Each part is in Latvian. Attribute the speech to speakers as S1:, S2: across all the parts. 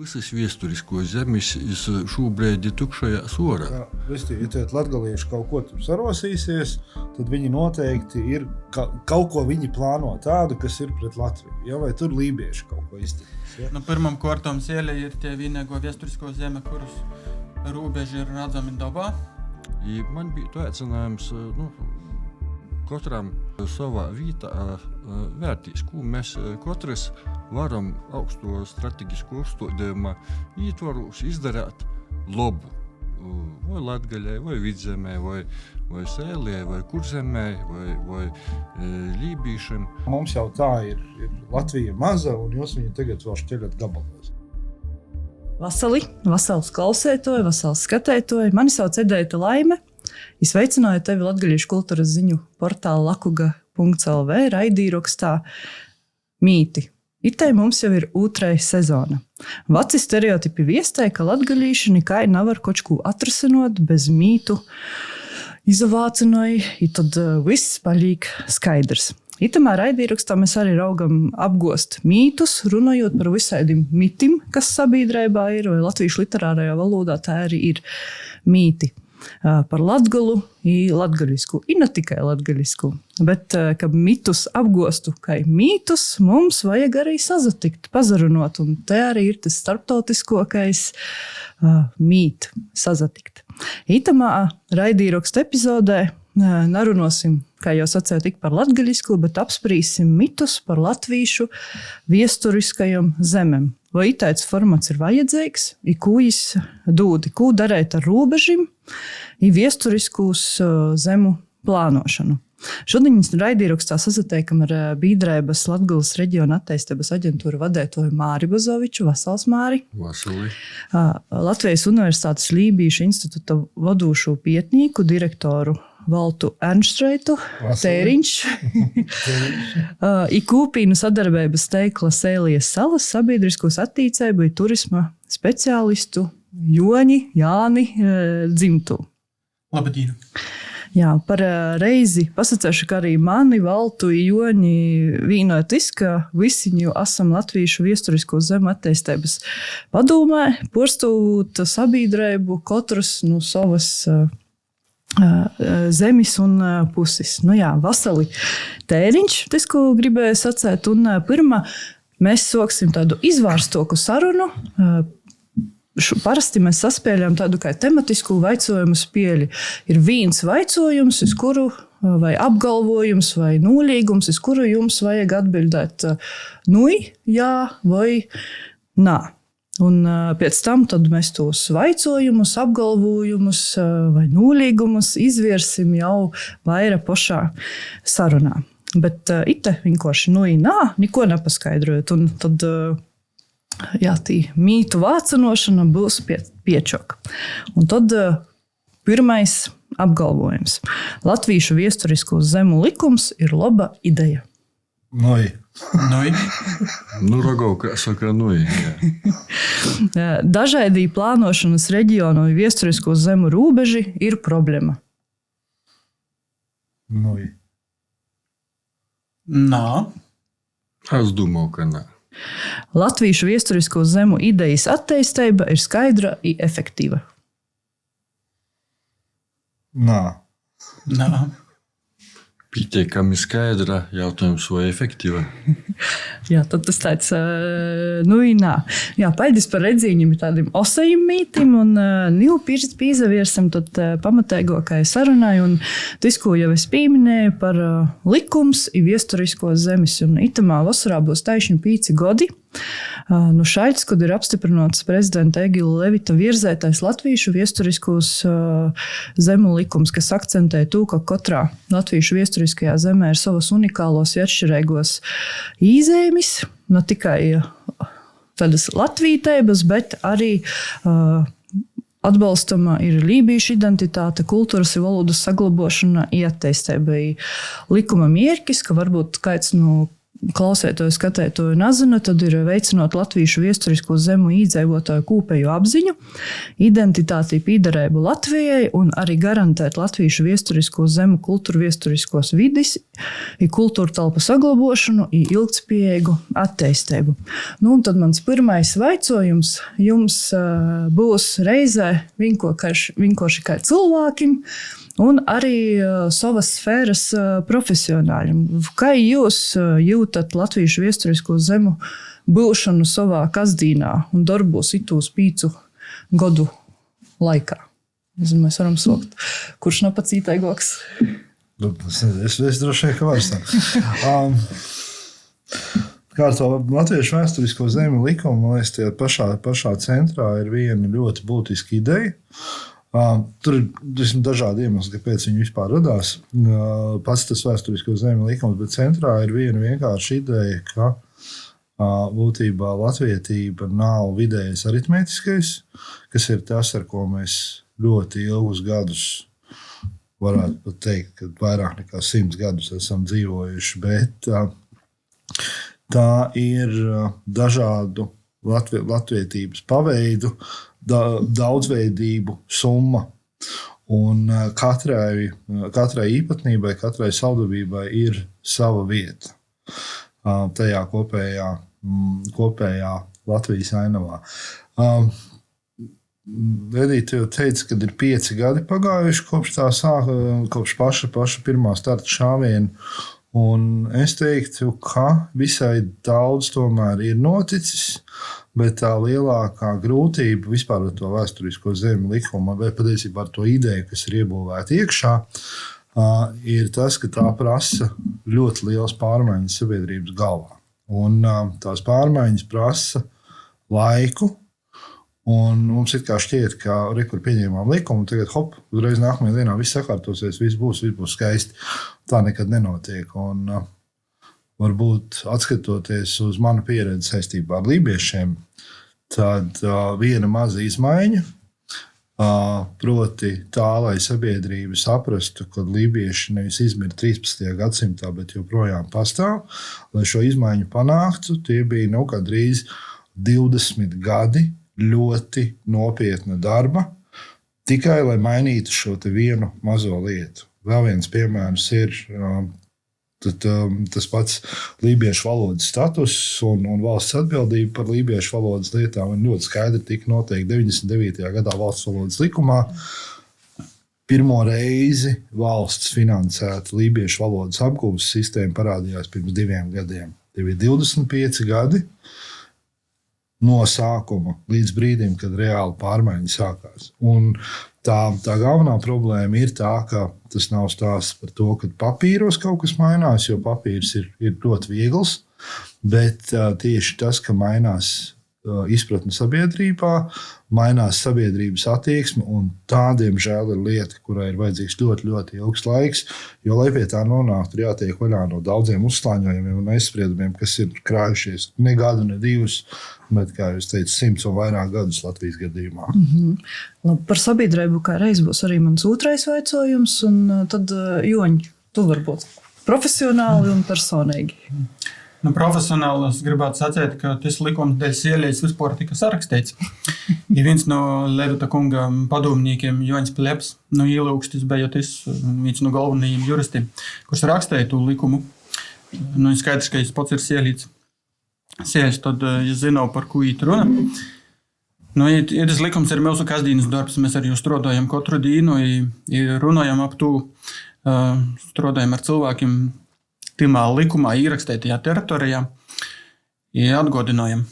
S1: Visas viesturiskos zemes šobrīd ir tukšajā sorā.
S2: Ja tēt latgalieši kaut ko tur sarosīsies, tad viņi noteikti ir kaut ko viņi plāno tādu, kas ir pret Latviju. Ja, vai tur lībieši kaut ko izdarīs. Ja?
S3: Pirmam kortam Sēle ir tie vienīgo viesturisko zeme, kuras robeži ir redzami dabā.
S1: Man bija to aicinājums, katram savā vietā vērtīs, ko mēs katrs varam augsto strateģisko uzstādījumā ietvaros izdarīt labu. Vai Latgaļai, vai Vidzemē, vai Sēlē, vai Kurzemē, vai lībīšiem.
S2: Mums jau tā ir Latvija maza, un jūs viņu tagad vēl šķeļat gabalos.
S4: Vasals klausētoji, vasals skatētoji. Mani sauc Edeita Laime. Es veicināju tevi latgaliešu kultūras ziņu portāla lakuga.lv raidīrakstā Mīti. Itai mums jau ir otrā sezona. Vaci stereotipi viestē, ka latgalīši nekai nevar kaut ko atrasinot bez mītu izavācinoji, i tad viss paliek skaidrs. Itamā raidīrakstā mēs arī raugam apgost mītus, runājot par visādiem mitim, kas sabiedrībā ir, vai latviešu literārajā valodā tā arī ir mīti. Par latgalu i latgaļisku. I ne tikai latgaļisku, bet, kad mitus apgostu kā mītus, mums vajag arī sazatikt, pazarunot, un te arī ir tas starptautiskokais mīt sazatikt. Itamā raidīraksta epizodē narunosim, kā jau sacēju, tik par latgaļisku, bet apsprīsim mitus par latvīšu viesturiskajam zemem. Vai itāds formats ir vajadzīgs, i ko jis dūdi, ko darēt ar robežim, i viesturiskūs zemu plānošanu. Šodien raidīrakstā sazatiekam ar Bīdrēbas Latgales reģiona attīstības aģentūra vadētoju Māri Bozoviču. Vasals, Māri.
S1: Vasali.
S4: Latvijas Universitātes Lībīšu institūta vadūšu pietnīku, direktoru Valtu Ernštreitu, Tēriņš. I kūpīnu sadarbības teikla Sēlijas salas sabiedriskos attīcēbu i turisma speciālistu Jāni dzimtu.
S3: Labadīnu.
S4: Jā, par reizi pasacēšu, ka arī mani, Valtu i Joņi vīnojas, ka visiņu esam latviešu viesturisko zemu attīstības padomē, porstūt sabiedrību katrs no savas zemes un puses. Vasali Tēriņš, tas, ko gribēju sacēt, un pirmā mēs soksim tādu izvārstoku sarunu. Parasti mēs saspēļam tādu kā tematisku vaicojumu spēli. Ir viens vaicojums, uz kuru vai apgalvojums vai nolīgums, uz kuru jums vajag atbildēt jā vai nā. Un pēc tam tad mēs tos vaicojumus, apgalvojumus vai nolīgumus izviersim jau vaira pašā sarunā. Bet ite vienkārši nā, neko nepaskaidrojot. Un tad tī mītu vācinošana būs piečoka. Un tad pirmais apgalvojums. Latviešu viesturisko zemu likums ir laba ideja.
S1: Ragau, kā saka,
S4: Dažādī plānošanas reģionu un viesturisko zemu robeži ir problēma.
S3: Nā.
S1: Es domāju, ka nā.
S4: Latviešu viesturisko zemu idejas attīstība ir skaidra un efektīva.
S2: Nā.
S1: Pietiekami skaidra, jautājums vai efektīva?
S4: Jā, tad tas tāds, nā. Jā, paidis par redzīņiem tādiem osajiem mītim, un pīzaviersam tad pamatēgokai sarunai, un tas, ko jau es pieminēju par likums i viesturisko zemes, un itamā vasarā būs taišņi 5 godi. Šaļts, kad ir apstiprināts prezidenta Egila Levita virzētais latviešu viesturiskos zemu likums, kas akcentē to, ka katrā latviešu viesturiskajā zemē ir savas unikālos atšķirīgos īzēmis, ne tikai tādas latvītēbas, bet arī atbalstama ir lībīšu identitāte, kultūras un valodas saglabošana, attīstība likuma mierkis, ka varbūt kāds no klausētoju, skatētoju nezina, tad ir veicinot latviešu viesturisko zemu īdzīvotāju kopēju apziņu, identitāti pīdarēbu Latvijai un arī garantēt latviešu viesturisko zemu kultūru viesturiskos vidis, kultūru telpu saglabošanu, ilgtspējīgu attīstību. Nu, un tad mans pirmais vaicojums jums būs reizē vienkārši kā cilvēkim, un arī savas sfēras profesionāļiem. Kā jūs jūtat latviešu viesturisko zemu būšanu savā kasdīnā un darbos itūs 5 gadu laikā? Mēs varam sokt. Kurš nav pacītāīgāks?
S2: Es droši vien, ka varu sākt. Kā ar to latviešu vēsturisko zemi likumu, man liekas, tie pašā centrā ir viena ļoti būtiska ideja. Tur ir dažādi iemesli, kāpēc viņi vispār radās. Pats tas vēsturisko zemi likums, bet centrā ir viena vienkārša ideja, ka būtībā latvietība nav vidējais aritmētiskais, kas ir tas, ar ko mēs ļoti ilgus gadus, varētu pat teikt, ka vairāk nekā 100 gadus esam dzīvojuši, bet tā ir dažādu latvietības paveidu, daudzveidību summa. Un katrai īpatnībai, katrai savdabībai ir sava vieta tajā kopējā Latvijas ainavā. Edita jau teica, ka ir 5 gadi pagājuši kopš paša pirmā starta šāviena. Un es teiktu, ka visai daudz tomēr ir noticis, bet tā lielākā grūtība vispār ar to vēsturisko zemi likumu, vai patiesībā ar to ideju, kas ir iebūvēta iekšā, ir tas, ka tā prasa ļoti liels pārmaiņas sabiedrības galvā. Un tās pārmaiņas prasa laiku, un mums it kā šķiet, ka kur pieņēmām likumu, tagad hop, uzreiz nākamajā dienā viss sakārtosies, viss būs skaisti. Tā nekad nenotiek. Un varbūt atskatoties uz manu pieredzi saistībā ar lībiešiem, tad viena maza izmaiņa, proti tā, lai sabiedrība saprastu, ka lībieši nevis izmirst 13. gadsimtā, bet joprojām pastāv, lai šo izmaiņu panāktu, tie bija gandrīz 20 gadi ļoti nopietna darba, tikai lai mainītu šo te vienu mazo lietu. Vēl viens piemērs ir tas pats lībiešu valodas status un valsts atbildība par lībiešu valodas lietām. Un ļoti skaidri tika noteikti 99. gadā valsts valodas likumā. Pirmo reizi valsts finansēta lībiešu valodas apgūves sistēma parādījās pirms 2 gadiem. Tie bija 25 gadi no sākuma līdz brīdim, kad reāli pārmaiņas sākās. Un tā galvenā problēma ir tā, ka tas nav stāsts par to, ka papīros kaut kas mainās, jo papīrs ir ļoti viegls, bet tieši tas, ka mainās izpratne sabiedrībā, mainās sabiedrības attieksme, un tā, diemžēl, ir lieta, kurai ir vajadzīgs ļoti, ļoti ilgs laiks, jo, lai pie tā nonāktu, ir jātiek vaļā no daudziem uzslāņojumiem un aizspriedumiem, kas ir krājušies ne gadu, ne 2, bet, kā jūs teicat, 100 un vairāk gadus Latvijas gadījumā.
S4: Labi, par sabiedrību kā reiz būs arī mans otrais vaicojums, un tad, Joņ, tu varbūt profesionāli un personīgi.
S3: Profesionāli es gribētu sacīt, ka tas likums dēļ sielijas vispār tika sarakstīts. Ir viens no Levita kunga padomniekiem, Joņs Plebs, Ielūkstis bija tas viens no galvenajiem juristiem, kurš rakstīja to likumu. Skaidrs, ka es pats ir sielīts. Sēž, tad es zinu, par ko īt runa. Tas likums ir mūsu kasdienas darbs. Mēs arī strādājam katru dienu, runājam ap to, strādājam ar cilvēkiem, timā likumā ierakstētajā teritorijā, atgādinājam.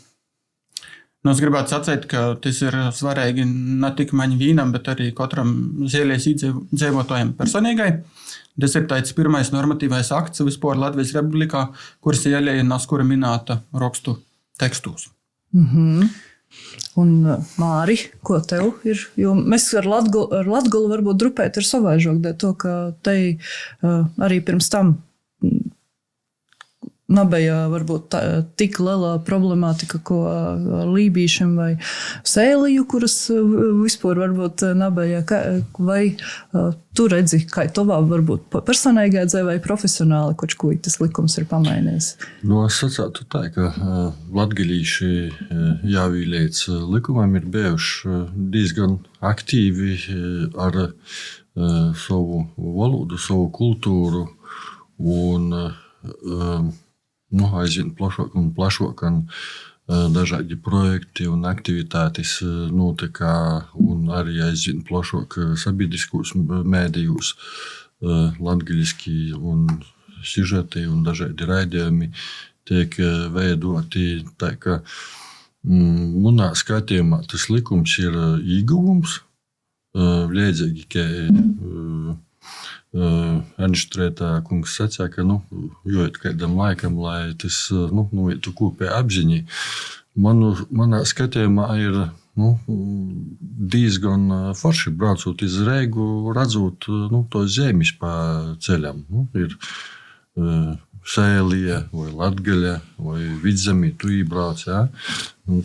S3: Es gribētu sacīt, ka tas ir svarīgi ne tikai man vienam, bet arī katram Sielijas iedzīvotājam personīgai. Tas ir tāds pirmais normatīvais akts vispār Latvijas Republikā, kur Sielija naskura minēta rakstu tekstos.
S4: Un Māri, ko tev ir? Jo mēs ar Latgolu varbūt drupēt ir savaižāk, dēļ to, ka te arī pirms tam nebija varbūt tik liela problemātika, ko lībīšiem vai sēliju, kuras vispār varbūt nebija. Vai tu redzi, kā tavā varbūt personīgā dzīvē vai profesionāli, ko tas likums ir pamainījis?
S1: Nu, es sacātu tā, ka latgalīši jāvī līdz likumam ir bijuši diezgan aktīvi ar savu valodu, savu kultūru un aizvien plašāk un plašāk dažādi projekti un aktivitātes notika un arī aizvien plašāk sabiedriskos mēdījos latgaliski un sižeti un dažādi raidījumi tiek veidoti tā, ka manā skatījumā tas likums ir ieguvums, līdzīgi, ka Anštrētā kungs sacīja, ka jāiet kādam laikam, lai tas ietu kopējā apziņā. Manā skatījumā ir diezgan forši braucot iz Reigu, redzot to zemes pa ceļam. Ir Sēlija vai Latgaļa vai Vidzemī, tu iebrauc. Ja?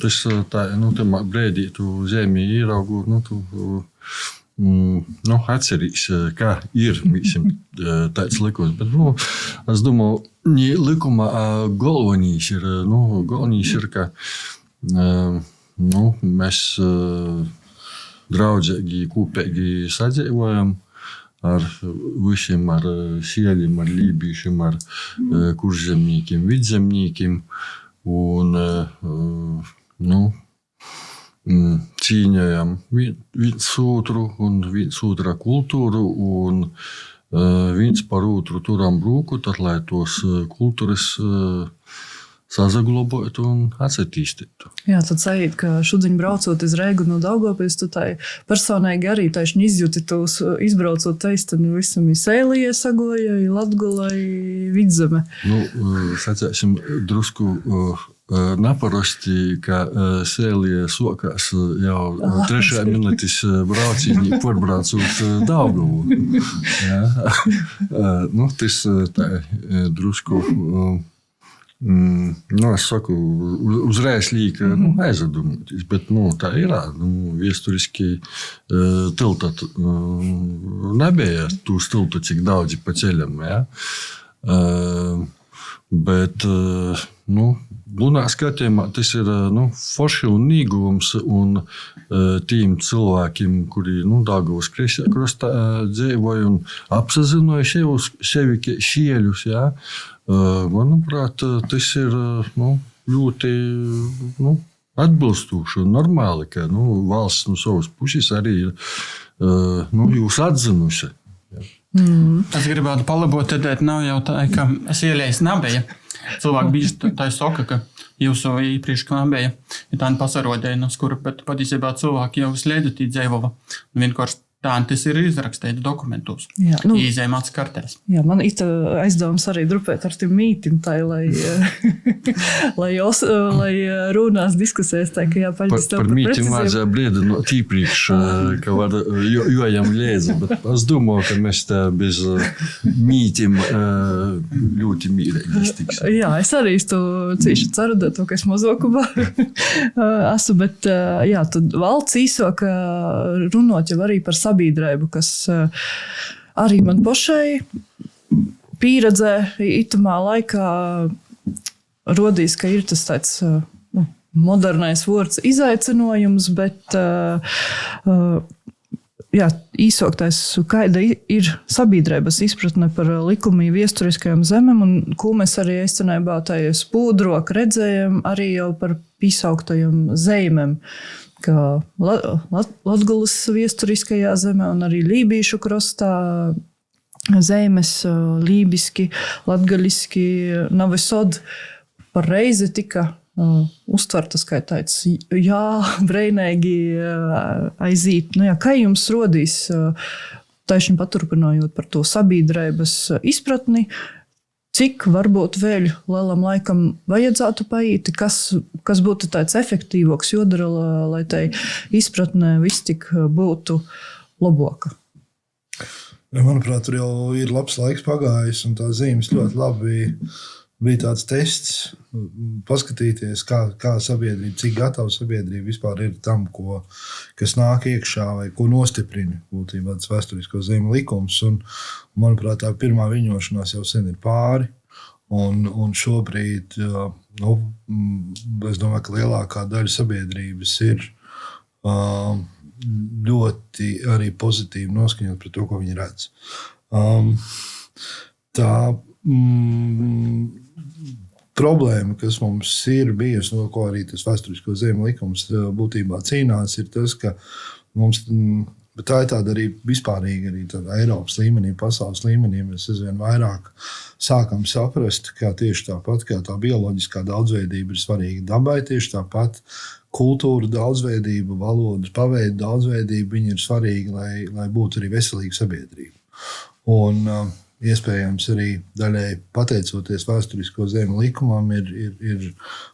S1: Tas tā, tamā brēdī tu zemi ieraugu, atcerīs, kā ir tāds likums. Bet, es domāju, likuma galvenīs ir, ka mēs draudzīgi, kopīgi sadzīvojam ar visiem, ar sēļiem, ar lībīšiem, ar kurzemniekiem, vidzemniekiem un, cīņojam viens otru un viens otra kultūru un viens par otru turam rūku, tad, lai tos kultūras sazaglabātu un attīstītu.
S4: Jā, tad sajūt, ka šodien braucot iz Reigu no Daugavpils, tu tā personīgi arī taišņi izjūti tos izbraucot taistani visam i Sēlijai sagoja, i Latgolai, i Vidzeme.
S1: Sacēsim drusku naparasti, ka Sēlija sokās jau 3. minūtes braucīņi pārbraucot Daugavu. Tas tā drusku, es saku, uzreiz līka aizdomāties, bet tā ir, viesturiski tilta nebija tūs tiltu, cik daudzi pa ceļam, bet, manā skatījumā tas ir forši un ieguvums un tiem cilvēkiem, kuri Daugavas kreisajā krastā dzīvoja un apsazināja sevi kā šieļus. Manuprāt, tas ir ļoti atbilstoši un normāli, ka valsts no savas puses arī ir jūs atzinusi.
S3: Es gribētu palabot, tad nav jau tā, ka Sēlijas nebija. Cilvēki bieži tā saka, ka jūsu iepriekš nebija, ja tā pasarodēja, skura, bet patiesībā cilvēki jau slēdzatī dzēvova. Vienkārši tā tas ir izrakstīts dokumentos, īzēmāts kartēs.
S4: Jā, man aizdevums arī drupēt ar tiem mītim, tai, lai runās diskusēs, tā, ka jāpaļģis tev
S1: par mītim vajadzēja brēdinot īpriekš, ka var jojam liedzi, bet es domāju, ka mēs tā bez mītim ļoti mīrēgi iztiksim.
S4: Jā, es arī to cīši ceru, to, ka es mozokumā esmu, bet jā, tad valsts īsāk runot jau arī par sabiedrību, kas arī man pašai pieredzē itamā laikā rodīs, ka ir tas tāds modernais vārds izaicinājums, bet īsāktais, kāda ir sabiedrības izpratne par likumību viesturiskajām zemēm, un ko mēs arī eistanībā spūdrok redzējam arī jau par pīsauktajām zeimēm, ka Latgulas viesturiskajā zemē un arī Lībīšu krastā zemes lībiski, latgaliski nav visod par reizi tika uztvertas kā tāds breinīgi aizīt. Kā jums rodīs, taišņi paturpinājot par to sabiedrības izpratni, cik varbūt vēl lielam laikam vajadzētu paiet, kas būtu tāds efektīvāks jodara, lai tai izpratnē viss tik būtu labāka?
S2: Manuprāt, tur jau ir labs laiks pagājis, un tā zīmes ļoti labi bija tāds tests, paskatīties, kā sabiedrība, cik gatava sabiedrība vispār ir tam, kas nāk iekšā vai ko nostiprina būtībā tas vēsturisko zemi likums. Un, manuprāt, tā pirmā viņošanās jau sen ir pāri. Un šobrīd, es domāju, ka lielākā daļa sabiedrības ir ļoti arī pozitīvi noskaņot par to, ko viņi redz. Tā problēma, kas mums ir bijusi, no ko arī tas vēsturisko zemi likums būtībā cīnās, ir tas, ka mums... Bet tā ir tāda arī vispārīga, arī tāda Eiropas līmenī, pasaules līmenī. Mēs aizvien vairāk sākam saprast, ka tieši tāpat kā tā bioloģiskā daudzveidība ir svarīga dabai, tieši tāpat kultūra daudzveidība, valodas paveidu daudzveidība, viņi ir svarīgi, lai būtu arī veselīga sabiedrība. Un iespējams arī daļēji pateicoties vēsturisko zemi likumam, ir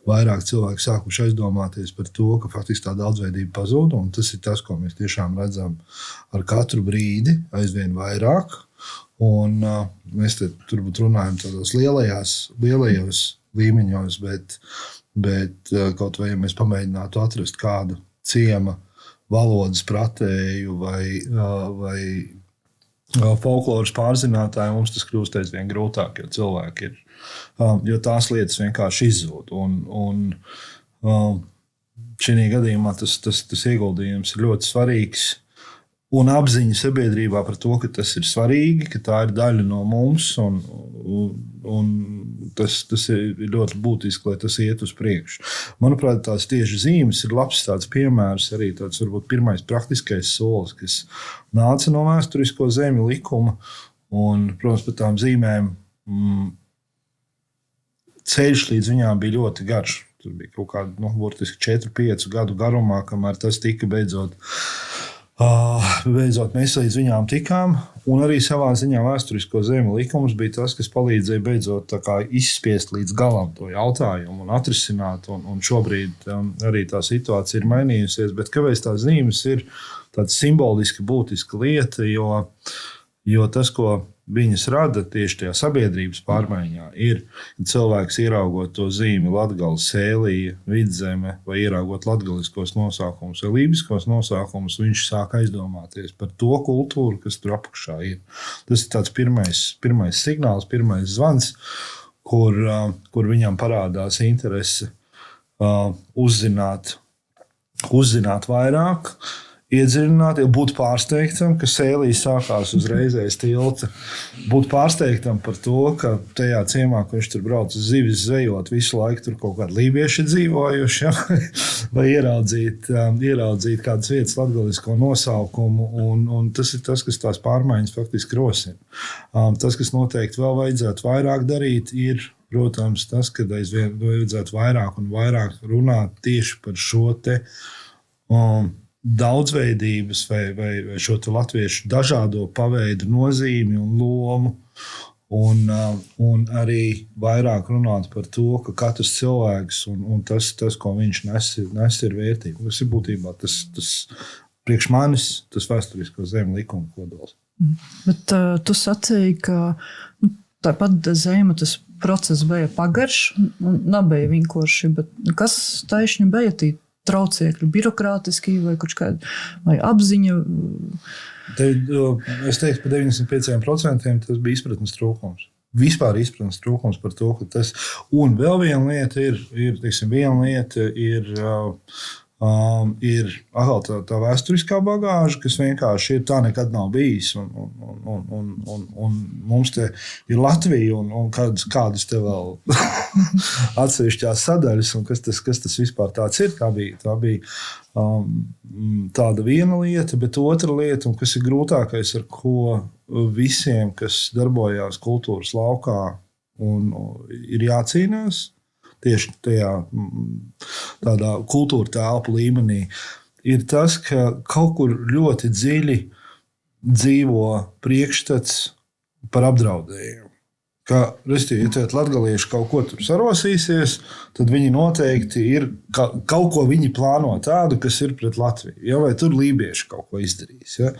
S2: vairāk cilvēki sākuši aizdomāties par to, ka faktiski tā daudzveidība pazūd, un tas ir tas, ko mēs tiešām redzam ar katru brīdi, aizvien vairāk. Un mēs te turbūt runājam tādos lielajos līmeņos, bet kaut vai ja mēs pamēģinātu atrast kādu ciema valodas pratēju vai folkloras pārzinātāji, mums tas kļūst aizvien grūtāk, jo cilvēki ir, jo tās lietas vienkārši izzūd. Un šī gadījumā tas ieguldījums ir ļoti svarīgs. Un apziņa sabiedrībā par to, ka tas ir svarīgi, ka tā ir daļa no mums, un tas ir ļoti būtiski, lai tas iet uz priekšu. Manuprāt, tās tieši zīmes ir labs tāds piemērs, arī tāds varbūt pirmais praktiskais solis, kas nāca no vēsturisko zemi likuma, un, protams, par tām zīmēm ceļš līdz viņām bija ļoti garš. Tur bija kaut kāda, burtiski 4-5 gadu garumā, kamēr tas tika beidzot mēs līdz viņām tikām, un arī savā ziņā vēsturisko zemi likums bija tas, kas palīdzēja beidzot tā kā izspiest līdz galam to jautājumu un atrisināt, un šobrīd arī tā situācija ir mainījusies, bet kāpēc tās zīmes ir tāda simboliski būtiska lieta, jo tas, ko viņas rada tieši tajā sabiedrības pārmaiņā, ir, kad cilvēks ieraugot to zīmi Latgale, Sēlija, Vidzeme vai ieraugot latgaliskos nosaukumus vai lībiskos nosaukumus, viņš sāk aizdomāties par to kultūru, kas tur apakšā ir. Tas ir tāds pirmais signāls, pirmais zvans, kur viņam parādās interese uzzināt vairāk, iedziļināt, būt pārsteigtam, ka Sēlija sākās uzreiz aiz tilta. Būt pārsteigtam par to, ka tajā ciemā, ko viņš tur brauc uz zivis zvejot, visu laiku tur kaut kādi lībieši dzīvojuši, ja? Vai ieraudzīt kādas vietas latgalisko nosaukumu, un tas ir tas, kas tās pārmaiņas faktiski rosina. Tas, kas noteikti vēl vajadzētu vairāk darīt, ir, protams, tas, ka aizvien vajadzētu vairāk un vairāk runāt tieši par šo te daudzveidības vai šo te latviešu dažādo paveidu nozīmi un lomu, un arī vairāk runāt par to, ka katrs cilvēks un tas ko viņš nes ir vērtība. Tas ir būtībā tas priekš manis, tas vēsturisko zemi likuma kodols.
S4: Bet tu sacīji, ka tāpat zeme tas process bija pagarš, nebija vienkārši, bet kas taišņi bija tī traucēkļi, birokrātiski vai kaut kāda vai apziņa?
S2: Es teiktu, par 95% tas bija izpratnes trūkums. Vispār izpratnes trūkums par to, ka tas... Un vēl viena lieta ir atkal tā vēsturiskā bagāža, kas vienkārši ir tā nekad nav bijis. Un mums te ir Latvija un kādas te vēl atsevišķās sadaļas, un kas tas vispār tāds ir. Tā bija tāda viena lieta, bet otra lieta, un kas ir grūtākais, ar ko visiem, kas darbojās kultūras laukā, un ir jācīnās, tieši tajā tādā kultūra telpu līmenī, ir tas, ka kaut kur ļoti dziļi dzīvo priekšstats par apdraudējumu. Ka, ja latgalieši kaut ko tur sarosīsies, tad viņi noteikti ir, kaut ko viņi plāno tādu, kas ir pret Latviju. Ja, vai tur lībieši kaut ko izdarīs. Ja.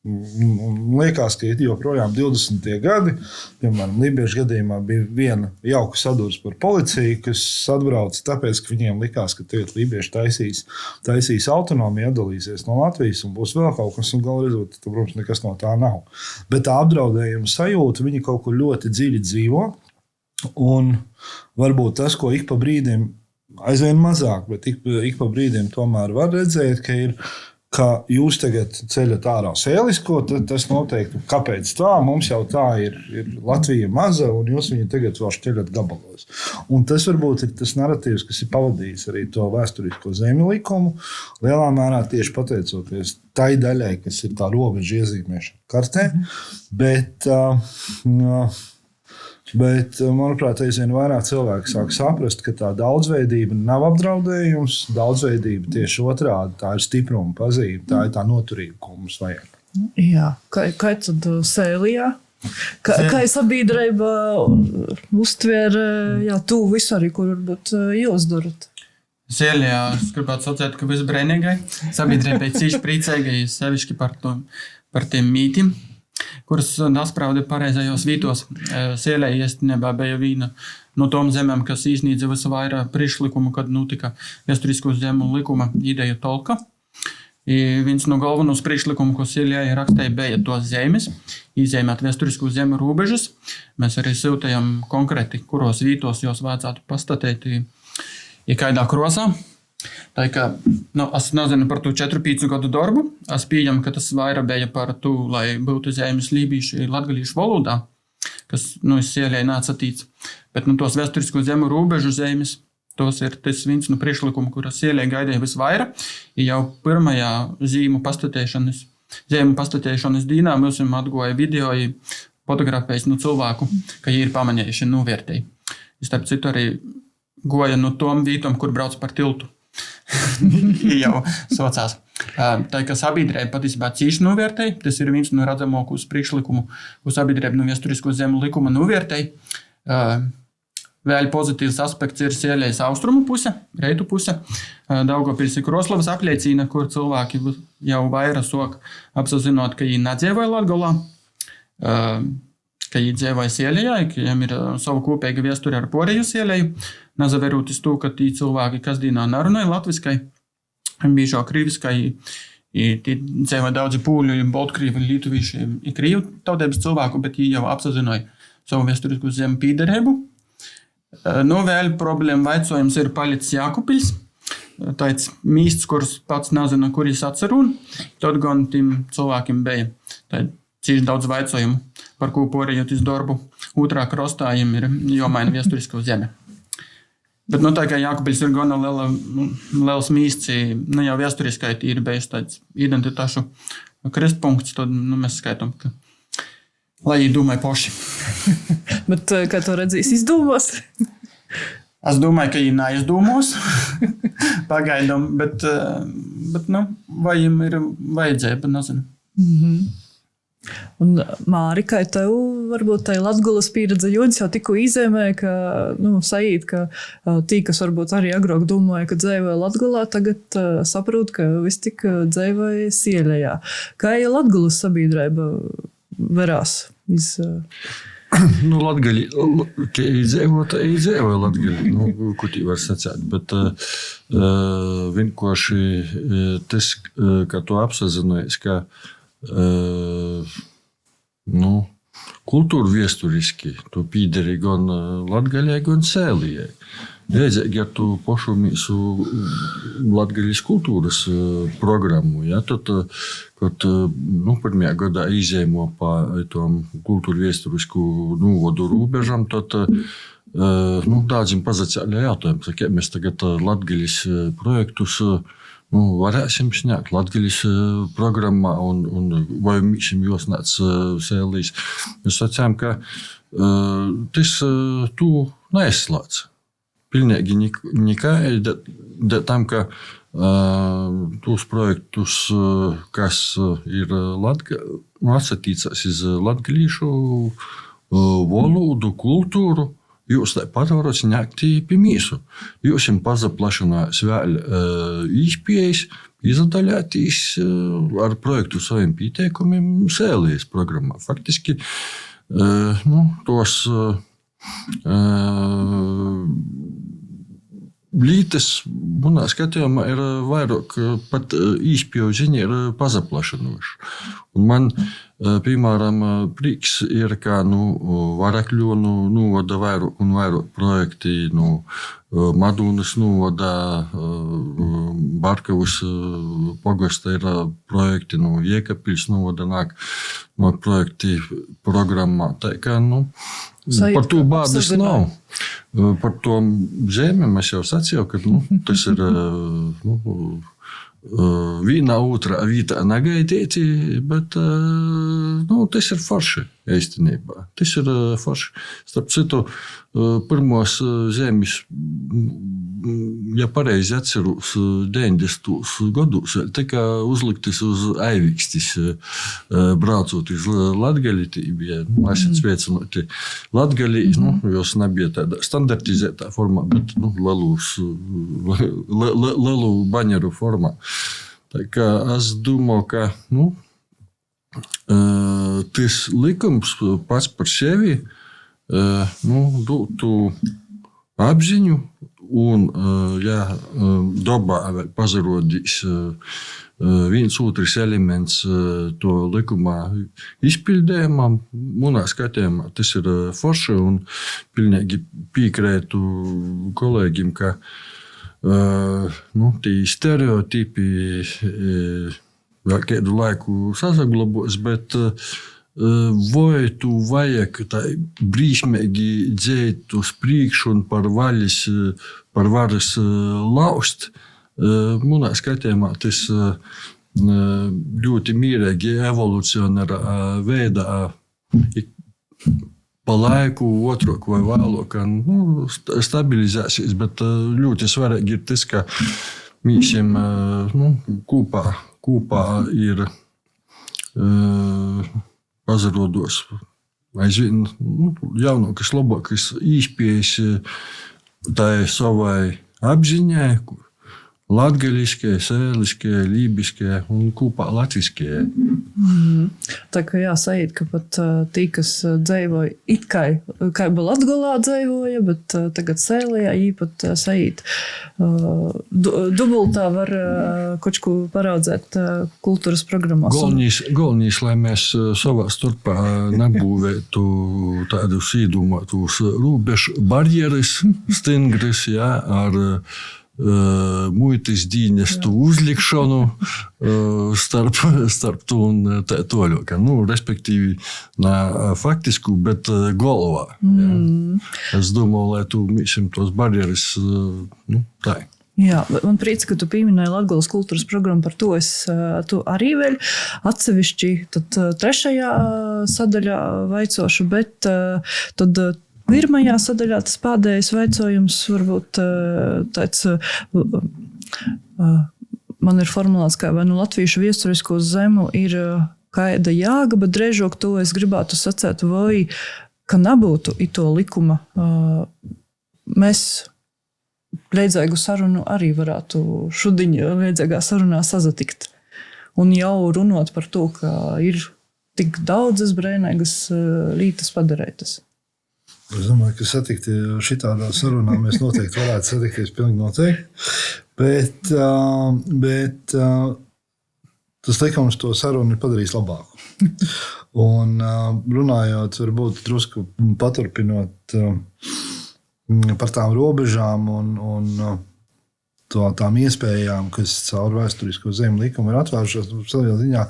S2: Un liekas, ka ir joprojām 20. gadi. Piemēram, Lībiešu gadījumā bija viena jauka sadursme par policiju, kas atbrauca tāpēc, ka viņiem likās, ka tagad lībieši taisīs autonomiju, atdalīsies no Latvijas un būs vēl kaut kas, un gala rezultātā, protams, nekas no tā nav. Bet tā apdraudējuma sajūta, viņi kaut kur ļoti dziļi dzīvo, un varbūt tas, ko ik pa brīdim, aizvien mazāk, bet ik pa brīdim tomēr var redzēt, ka jūs tagad ceļat ārā sēlisko, tad tas noteikti, kāpēc tā, mums jau tā ir Latvija maza, un jūs viņu tagad vēl šķeļat gabalos. Un tas varbūt ir tas narratīvs, kas ir pavadījis arī to vēsturisko zemju likumu, lielā mērā tieši pateicoties tai daļai, kas ir tā robeža iezīmēšana kartē, bet, manuprāt, aizvien vairāk cilvēki sāk saprast, ka tā daudzveidība nav apdraudējums. Daudzveidība tieši otrādi, tā ir stipruma pazīme, tā ir tā noturība, ko mums vajag.
S4: Jā, kā tad Sēlijā? Kā sabiedrība uztver tu visu arī, kur varbūt jūs darat?
S3: Sēlijā es gribētu sacēt, ka visbrēnīgai sabiedrībai cīši priecīgai, sevišķi par tiem mītiem, kuras dasprauda pareizajos vītos. Sēlē īstenībā bija viena no tom zemēm, kas iznīdza visvairāk priekšlikumu, kad notika vēsturisko zemu likuma ideja tolka. Viens no galvenos priekšlikumu, ko Sēlē rakstīja, bija tos zemes, izzīmēt vēsturisko zemu robežas. Mēs arī siltējam konkrēti, kuros vītos jos vajadzētu pastatīt kādā krosā. Tā kā, es nezinu par to 4-5 gadu darbu. Es pieņemu, ka tas vairāk bija par to, lai būtu zemes lībiešu latgalīšu valodā, kas, Sēlē neatsatīts. Bet, tos vēsturisko zemu robežu zemes, tos ir tas viens no priekšlikumu, kuras Sēlē gaidīja visvairāk. Jau pirmajā zemu pastatēšanas dīnā mums atgoja video fotografējas no cilvēku, ka viņi ir pamanījuši novērtēji. Starp citu arī goja no tom vītom, kur brauc par tiltu. Jau saucās. Tā kā sabiedrība patiesībā cīši novērtēja, tas ir viens no redzamākos priekšlikumu, ko sabiedrība no vēsturisko zemu likuma novērtēja. Vēl pozitīvs aspekts ir Sēlējas austrumu puse, reitu puse. Daugavpils ir Kroslavas apliecīna, kur cilvēki jau vairāk sok apsazinot, ka viņi nedzīvoja Latgolā, ka viņi dzīvoja Sēlējā, ka viņiem ir savu kopēgu vēsturi ar Porēju Sēlēju. Nazaveroties to, ka tī cilvēki kasdienā nerunāja latviskai, biežāk krīviskai, tī dzīvoja daudzi pūļu, baltkrīvi, lietuvīši, krīvu tautības cilvēku, bet viņi jau apsazināja savu vēsturisko zemu pīderību. Vēl problēma vaicojums ir palicis Jākupils. Tāds mīsts, kurus pats nezinu, kur es atceru, tad gan tiem cilvēkiem bija cīši daudz vaicojumu, par ko porējoties darbu. Otrā krastā viņiem ir jomaina vēsturisko zeme. Bet, tā kā Jākupils ir gana liels mīsts, jau vēsturiskai ir bijis tāds identitāšu kristpunkts, tad mēs skaitam, ka lai viņi domāja paši.
S4: Bet kā to redzīs, izdomos?
S3: Es domāju, ka viņi neizdomos pagaidām, bet vai viņiem ir vajadzēja, nezinu.
S4: Un Māri, kā tev varbūt tai Latgulas pieredze, Joņs jau tikko izēmē, ka sajūt, ka tī, kas varbūt arī agrāk domāja, ka dzīvoja Latgulā, tagad saprot, ka vis tik dzīvoja Sēlējā. Kā ir Latgulas sabiedrība verās?
S1: Latgali, ka izdzīvoja Latgali, ko tī var sacēt, bet vienkārši tas, ka tu apsazinājies, ka kultūra viesturiski, tu pīderi gan Latgaļai, gan Sēlijai. Redzēgi ar tu pašu mīsu Latgaļas kultūras programmu, tad, kad pirmajā gadā izēmo pa tom kultūra viesturisku novodu rūbežam, tad daudzim pazacēļā jautājumu, ka mēs tagad Latgaļas projektus varēsim sniegt Latgaļas programmā un vai mīsim jūs nāc Sēlijas. Mēs sacījām, ka tas tu neizslēdz. Pilnīgi nekā, tam, ka tos projektus, kas ir atsatīcās iz latgalīšu valodu, kultūru, jūs tāpat varat ņēkt pie mīsu. Jūs jums pazaplašanās vēl īspējas, izadaļātīs ar projektu saviem pieteikumiem sēlijas programmā. Faktiski tos lītas, manā skatījumā, ir vairāk pat īspēju ziņa ir pazaplašanoši. Un man, piemēram, prieks ir, ka Varakļonu novada vairāk un vairāk projekti, Madūnas novada, Barkavas pogasta ir projekti, Jēkabpils novada nāk projekti programmā. Tā kā, par to bādas nav. Par to zemi es jau sacīju, ka tas ir vienā otrā vietā negaidīti, bet tas ir forši īstenībā. Tas ir forši. Starp citu, pirmos zemes, ja pareizi atceros, 90. gados tika uzliktas uz Aivīkstis, braucot uz Latgali, bija esat sveicinoti Latgali, jos nebija tāda standartizētā formā, bet lelu baņeru formā. Tā kā es domāju, ka tas likums pats par sevi dotu apziņu, un, ja dabā pazarodīs viens otrs elements to likumā izpildējumā, manā skatījumā tas ir forši, un pilnīgi piekrētu kolēģim, ka tī stereotipi vēl kādu laiku sasaglabos, bet vai tu vajag tā brīsmīgi dzēt uz priekšu un par varas laust, manā skatījumā tas ļoti mierīgi evolucionārā veidā pa laiku, otrāk vai vēlāk stabilizēsies, bet ļoti svarīgi ir tas, ka mīsim kopā ir pazarodos aizvien jaunākas, labākas īspējas tai savai apziņai, latgaļiskie, sēliskie, lībiskie un kopā latviskie.
S4: Tā kā jāsait, ka pat tī, kas dzeivoja it kā Latgolā dzeivoja, bet tagad sēlijā īpat sait. Dubultā var kaut ko paraudzēt kultūras programmās.
S1: Galvenīs, lai mēs savā starpā nebūvētu tādus īdomātus robežu barjeras, stingras, ar muitas dienestu uzlikšanu starp to un tā toļok. Respektīvi, ne faktisku, bet galvā. Es domāju, lai tu mīsim tos barjeras tā.
S4: Jā, man priec, ka tu pieminēji Latgolas kultūras programmu, par to es tu arī vēl atsevišķi tad trešajā sadaļā vaicošu, bet tad pirmajā sadaļā tas pēdējais vaicojums varbūt tāds, man ir formulēts, kā vai latviešu viesturisko zemu ir kāda jāga, bet drēžok to es gribētu sacēt, vai, ka nebūtu ito likuma, mēs leidzēgu sarunu arī varētu šudiņ leidzēgā sarunā sazatikt. Un jau runot par to, ka ir tik daudzas brēnēgas lītas padarētas.
S2: Es domāju, ka satikti šitādā sarunā mēs noteikti varētu satikties pilnīgi noteikti, bet tas likums to sarunu ir padarījis labāku. Un runājot, varbūt drusku paturpinot par tām robežām un tām iespējām, kas caur vēsturisko zemi likumu ir atvēršās, savā ziņā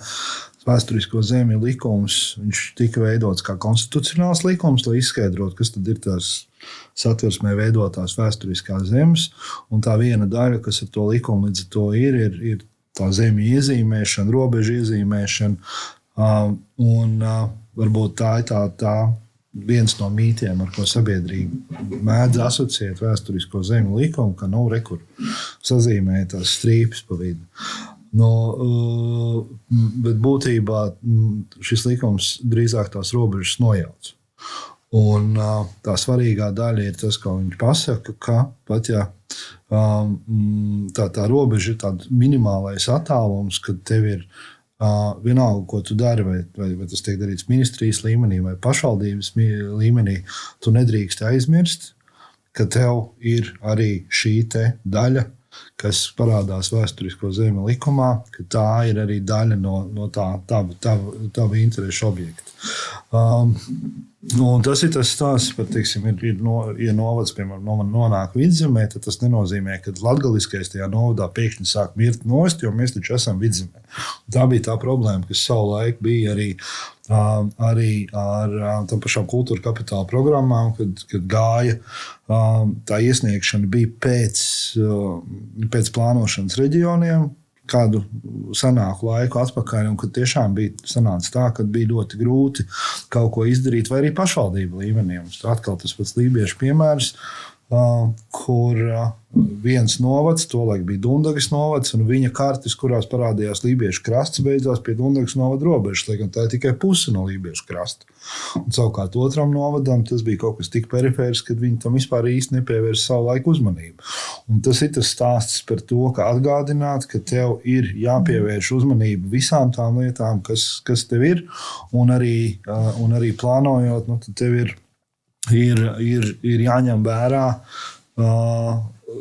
S2: vēsturisko zemi likums, viņš tika veidots kā konstitucionāls likums, lai izskaidrotu, kas tad ir tās satversmē veidotās vēsturiskās zemes, un tā viena daļa, kas ar to likumu līdz ar to ir tā zemju iezīmēšana, robežu iezīmēšana, un varbūt tā ir tā viens no mītiem, ar ko sabiedrība mēdz asociēt vēsturisko zemi likumu, ka rekur sazīmē tās strīpes pa vidu. Bet būtībā šis likums drīzāk tās robežas nojauc. Un tā svarīgā daļa ir tas, ko viņš pasaka, ka pat ja tā robeža ir tāds minimālais attālums, kad tev ir vienalga, ko tu dari, vai tas tiek darīts ministrijas līmenī vai pašvaldības līmenī, tu nedrīkst aizmirst, ka tev ir arī šī te daļa, kas parādās vēsturisko zemi likumā, ka tā ir arī daļa no tava interešu objekta. Un tas ir tas stāsts par, teiksim, ja novads, piemēram, nonāk Vidzemē, tad tas nenozīmē, ka latgaliskais tajā novadā pēkšņi sāk mirt nost, jo mēs taču esam Vidzemē. Tā bija tā problēma, kas savulaik bija arī ar tam pašām kultūra kapitāla programmām, kad gāja tā iesniegšana bija pēc plānošanas reģioniem, kādu senāku laiku atpakaļ, un kad tiešām bija sanāca tā, ka bija ļoti grūti kaut ko izdarīt, vai arī pašvaldību līmenī. Atkal tas pats lībiešu piemērs, kur viens novads, tolaik bija Dundagas novads, un viņa kartes, kurās parādījās lībiešu krasts, beidzās pie Dundagas novada robežas, lai gan tā ir tikai puse no lībiešu krasta. Un savukārt otram novadam tas bija kaut kas tik perifērs, kad viņi tam vispār īsti nepievērsa savu laiku uzmanību. Un tas ir tas stāsts par to, ka atgādināt, ka tev ir jāpievērš uzmanību visām tām lietām, kas tev ir, un arī plānojot, tad tev ir jāņem vērā,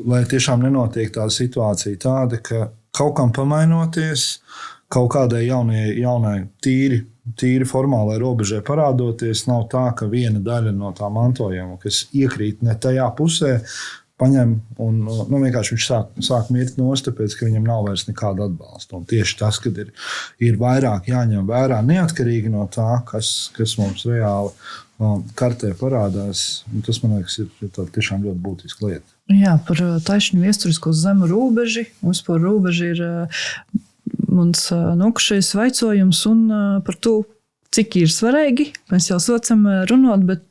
S2: lai tiešām nenotiek tā situācija tāda, ka kaut kam pamainoties, kaut kādai jaunai tīri formālai robežai parādoties, nav tā, ka viena daļa no tā mantojuma, kas iekrīt ne tajā pusē, paņem un vienkārši viņš sāk mirt nost, tāpēc, ka viņam nav vairs nekāda atbalsta. Un tieši tas, kad ir vairāk jāņem vērā, neatkarīgi no tā, kas mums reāli kartē parādās, un tas, man liekas, ir tiešām ļoti būtiska lieta.
S4: Jā, par taisnu vēsturisko zemu robeži. Mums par robeži ir mans nokušais vaicojums un par to, cik ir svarīgi. Mēs jau socam runāt, bet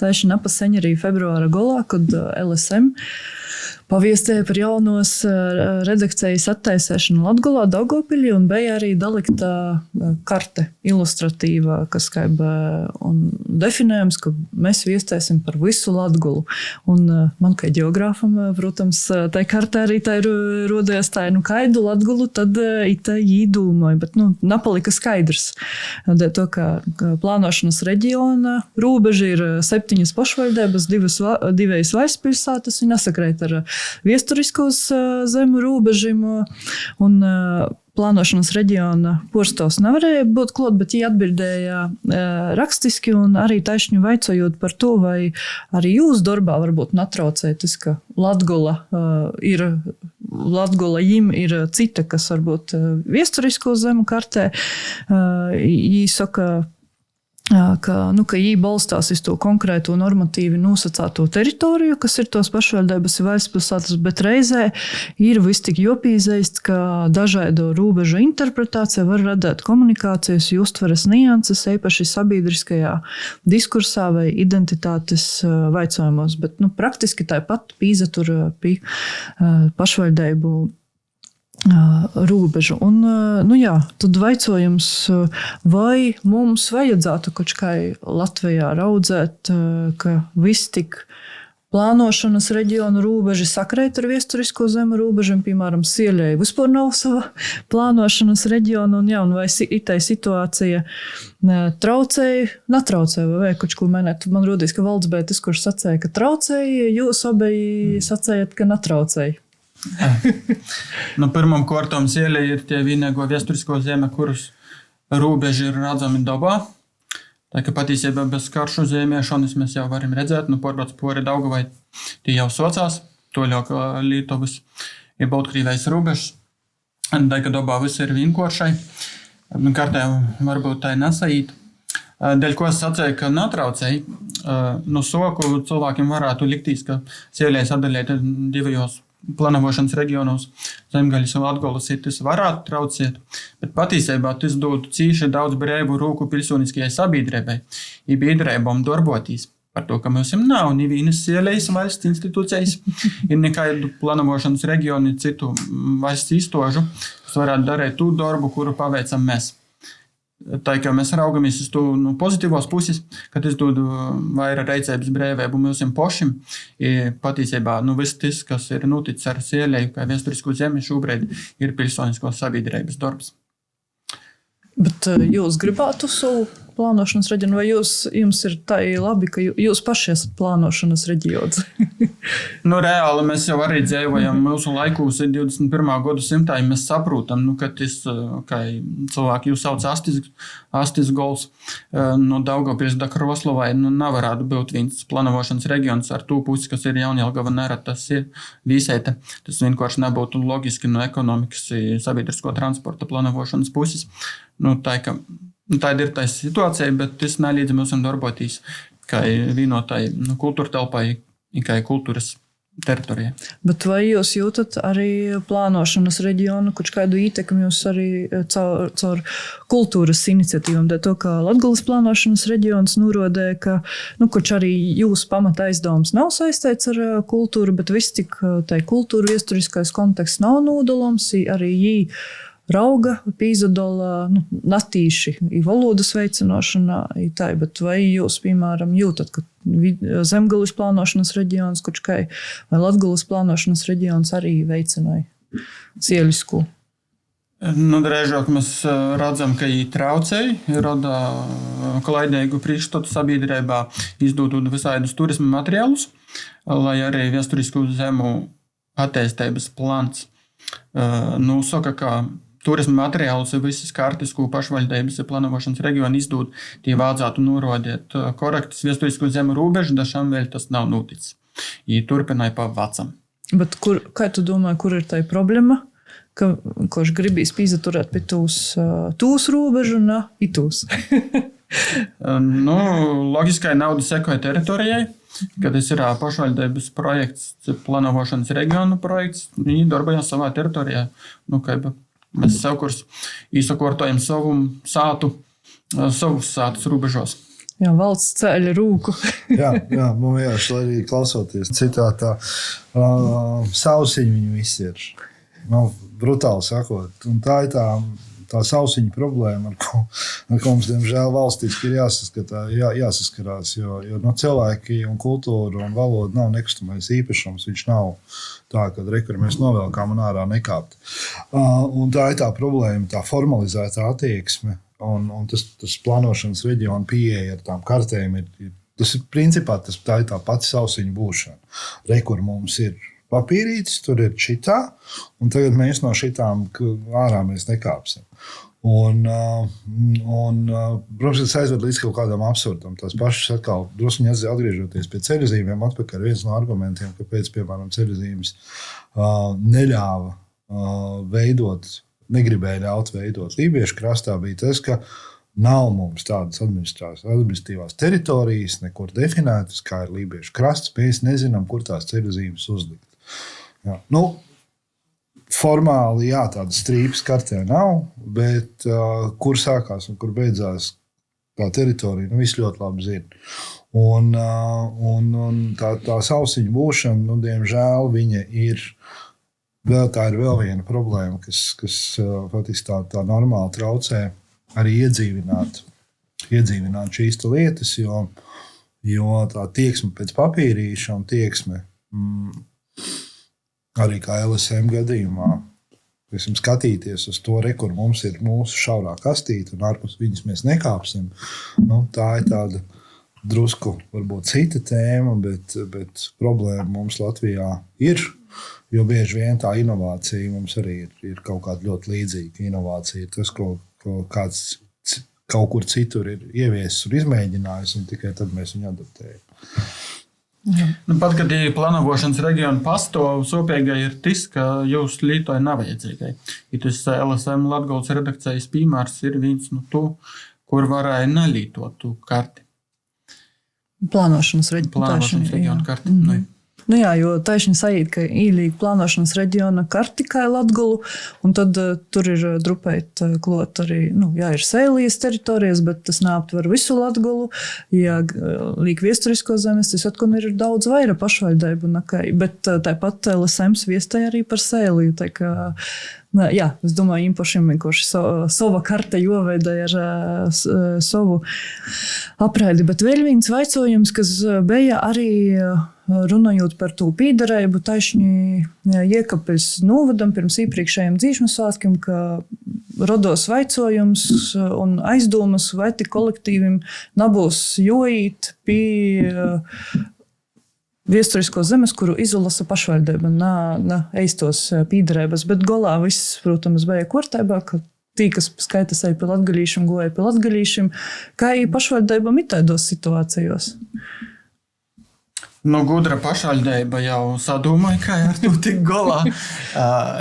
S4: taisni napaseņ arī februāra golā, kad LSM paviestēja par jaunos redakcijas attaisēšanu Latgolā, Daugavpilī, un bija arī dalikta karte ilustratīvā, kas un definējums, ka mēs viestēsim par visu Latgolu. Un man, kā ģeogrāfam, protams, tai kartē arī tā ir rodējās tā, kaidu Latgolu, tad ita īdūmoja, bet, napalika skaidrs. To, ka plānošanas reģiona robeža ir 7 pašvaldības, 2 valstspilsētas, un nesakrēt ar viesturiskos zemu robežiem, un plānošanas reģiona porstos nevarēja būt klāt, bet viņi atbildēja rakstiski un arī taisņu vaicojot par to, vai arī jūs darbā varbūt natraucēt, ka Latgola jim ir cita, kas varbūt viesturisko zemu kartē. Viņi saka, ka viņi balstās uz to konkrēto normatīvi nosacāto teritoriju, kas ir tos pašvaldības valstspilsētas, bet reizē ir vis tik jopīzeist, ka dažādo robežu interpretācija var radīt komunikācijas, uztveres nianses, īpaši sabiedriskajā diskursā vai identitātes vaicojumos, bet praktiski tāpat pīzatur pie pašvaldību robežu. Un, tad vaicojums, vai mums vajadzētu kaut kā Latvijā raudzēt, ka viss tik plānošanas reģionu robeži sakrēt ar viesturisko zemu robežiem, piemēram, Sieļai vispār nav sava plānošanas reģiona, un vai itai situācija natraucēja, vai kaut ko mēnēt. Man rodīs, ka valdsbētis, kurš sacēja, ka traucēja, jūs obeji sacējat, ka natraucēja.
S3: Pirmam kārtam Sieļa ir tie vienīgo viesturisko zeme, kuras robeži ir redzami dabā. Tā ka patiesībā bez karšu zemiešanas mēs jau varam redzēt, pārbrauc pori Daugavai, tie jau socās, toļāk Lietuvas ir Baltkrievijas robežas. Tā ka dabā viss ir vienkāršai, kartē varbūt tā nesaīt. Dēļ, ko es sacēju, ka natraucēji, soku cilvēkiem varētu liktīs, ka Sieļai sadalīt 2 plānošanas reģionos, Zemgaļas un Latgolas tas varētu traucēt, bet patiesībā tas dotu cīši daudz brīvu rūku pilsoniskajai sabiedrībai, ja biedrībām darboties par to, ka mums nav nevienas Sieļas valsts institūcijas, ir nekādu plānošanas reģionu, citu valsts izstožu, kas varētu darīt tū darbu, kuru paveicam mēs. tā kā mēs raugamies uz to pozitīvos puses, kad es dodu vairāk reizēs brīvību mūsim pošim, patiesībā viss tas, kas ir noticis ar Sēlēju, kā vēsturisko zemi, šobrīd ir pilsoniskos sabiedrības darbs.
S4: Bet jūs gribētu savu plānošanas reģionu, vai jums ir tā labi, ka jūs paši esat plānošanas reģions?
S3: Reāli mēs jau arī dzīvojam mūsu laikos 21. gadsimtā, ja mēs saprotam, ka tas, kā cilvēki jūs sauc Astis Gols, no Daugavpils da Kroslovai, nevarētu būt viens plānošanas reģions ar to pusi, kas ir Jaunjelgava, Nera, tas ir Vīseite. Tas vienkārši nebūtu logiski no ekonomikas, sabiedrisko transporta plānošanas puses. Tāda ir tā situācija, bet tas nelīdz mums darboties kā vienotai kultūra telpai, kā kultūras teritorijai.
S4: Bet vai jūs jūtat arī plānošanas reģionu, kurš kādu ietekmi jūs arī caur kultūras iniciatīvām, dēļ to, ka Latgales plānošanas reģions norādīja, ka, kurš arī jūsu pamata aizdevums nav saistīts ar kultūru, bet viss tik tai kultūra viesturiskais konteksts nav nodalams, arī jī rauga, pīzadola, natīši, valodas veicināšanā, bet vai jūs, piemēram, jūtat, ka Zemgales plānošanas reģions, vai Latgales plānošanas reģions arī veicināja sielisku?
S3: Drēžāk mēs redzam, ka viņi traucēja, rada klaidīgu priekšstatu sabiedrībā, izdodot visādus turisma materiālus, lai arī vēsturisku zemu attīstības plāns nosaka, ka turisma materiālus ir visas kartes, ko pašvaldības plānošanas reģioni izdod, tie vajadzētu norādīt korektas vēsturisku zemu robežu, dažām vēl tas nav noticis. Viņi turpināja pa vecam.
S4: Bet kā tu domā, kur ir tā problēma? Kurš gribīs pīzaturēt pie tūs robežu un itūs?
S3: Loģiskai nauda sekoja teritorijai, kad tas ir pašvaldības projekts, plānošanas reģionu projekts, viņi darbojās savā teritorijā. Mēs savkurs īsakortojam savus sātus robežos.
S4: Jā, valsts ceļa rūku.
S2: jā, man vienkārši arī klausoties citātā, sausiņi viņi visi ir. Brutāli sakot. Un tā ir tā sausiņa problēma, ar ko mums, diemžēl, valstiski ir jāsaskarās, jo cilvēki un kultūra un valoda nav nekustamais īpašums, viņš nav tā, kad mēs novelkām un ārā nekāpt. Un tā ir tā problēma, tā formalizētā attieksme, un tas plānošanas reģiona pieeja ar tām kartēm tas ir principā tā ir tā pati sausiņa būšana. Kur mums ir papīrītis, tur ir šitā, un tagad mēs no šitām ārā mēs nekāpsim. Protams, tas aizved līdz kaut kādam absurdam. Tās pašas atkal druskuņi atgriežoties pie ceļzīmēm, atpakaļ viens no argumentiem, kāpēc, piemēram, ceļzīmes negribēja ļaut veidot Lībiešu krastā, bija tas, ka nav mums tādas administratīvās teritorijas, nekur definētas, kā ir Lībiešu krasts, mēs nezinām, kur tās ceļzīmes uzlikt. Jā. Formāli, tādas strīpas kartē nav, bet kur sākās un kur beidzās tā teritorija, viss ļoti labi zina. Un tā sausiņa būšana, diemžēl, viņa ir vēl viena problēma, kas faktiski tā normāli traucē arī iedzīvināt šīs lietas, jo tā tieksme pēc papīrīša un tieksme arī kā LSM gadījumā, skatīties uz to, kur mums ir mūsu šaurā kastīte un ārpus viņas mēs nekāpsim. Tā ir tāda drusku varbūt cita tēma, bet problēma mums Latvijā ir, jo bieži vien tā inovācija mums arī ir kaut kāda ļoti līdzīga inovācija. Tas, ko kāds kaut kur citur ir ieviesis un izmēģinājis, un tikai tad mēs viņu adaptējam.
S3: Pat, kad ir plānošanas reģiona pastāv, sopīgai ir tas, ka jūs lietoja nav vajadzīgai. Ja tas LSM Latgales redakcijas piemērs ir viens no to, kur varēja nelītot tu karti.
S4: Plānošanas reģiona
S3: karti.
S4: Nu jā, jo taisni sajūt, ka īlīgi plānošanas reģiona karti kā Latgolu, un tad tur ir drupēt klot arī, ir Sēlijas teritorijas, bet tas neaptver visu Latgolu. Ja līk viesturisko zemes, tas atkal ir daudz vaira pašvaldību nekai, bet tāpat LSMs viestēja arī par Sēliju, tā kā jā, es domāju, im pašiem vienkārši sova karta joveidēja ar savu apraidi. Bet vēl viens vaicojums, kas bija arī runājot par to pīdarēbu, taisni Iekapils novadam pirms iepriekšējiem dzīšanu svētkiem, ka rodos vaicojums un aizdomas, vai tik kolektīvim nebūs joīt pie viesturisko zemes, kuru izlasa pašvaldība, na eistos pīdarēbas, bet golā viss, protams, bija kārtībā, ka tī, kas skaitas arī pie latgalīšiem, goja pie latgalīšiem, kā i pašvaldība mitaidos situācijos?
S3: Gudra pašvaldība jau sadūmoja, kā ar to tik golā.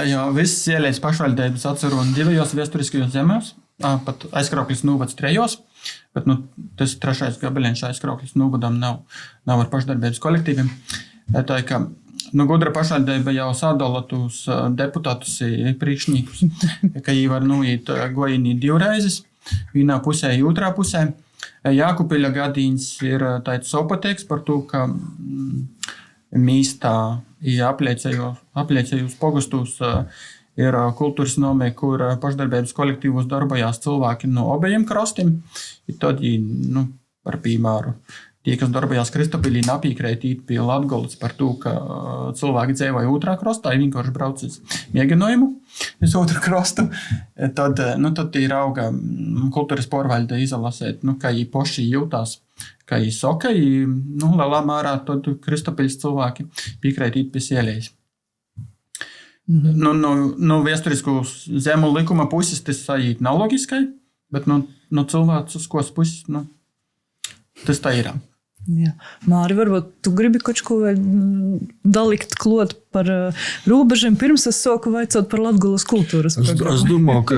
S3: Jo viss ielēs pašvaldības atceru un 2 viesturiskajos zemēs, pat aizkrauklis novads 3. Bet tas 3. gabaliņš aizkrauklis novadam nav ar pašdarbības kolektīviem. Tā kā Gudra pašvaldība jau sadala tos deputātus priekšniekus, ka viņi var noiet gojinī 2 reizes, vienā pusē, otrā pusē. Jākupiļa gadījums ir tāds sopateiks par to, ka mīstā apliecējos pogustus ir kultūras nomē, kur pašdarbības kolektīvos darbojās cilvēki no obējiem krastiem. I tad, par piemēru, tie, kas darbojās Kristapilī, napīkrētīt pie Latgolas par to, ka cilvēki dzīvoja otrā krastā, ja vienkārši brauc uz mēģinājumu uz otru krastu, tad ir auga kultūras porvaļda izalasēt, ka viņi poši jūtās, ka viņi soka, lielā mērā tad Kristapiļas cilvēki pīkrētīt pie sielējas. No viesturisko zemu likuma puses tas sajūt nav logiskai, bet no cilvēciskos puses, tas tā ir.
S4: Jā. Māri, varbūt tu gribi kaut ko vēl dalikt klot par robežiem, pirms es soku vaicot par Latgolas kultūras programmu.
S1: Es domāju, ka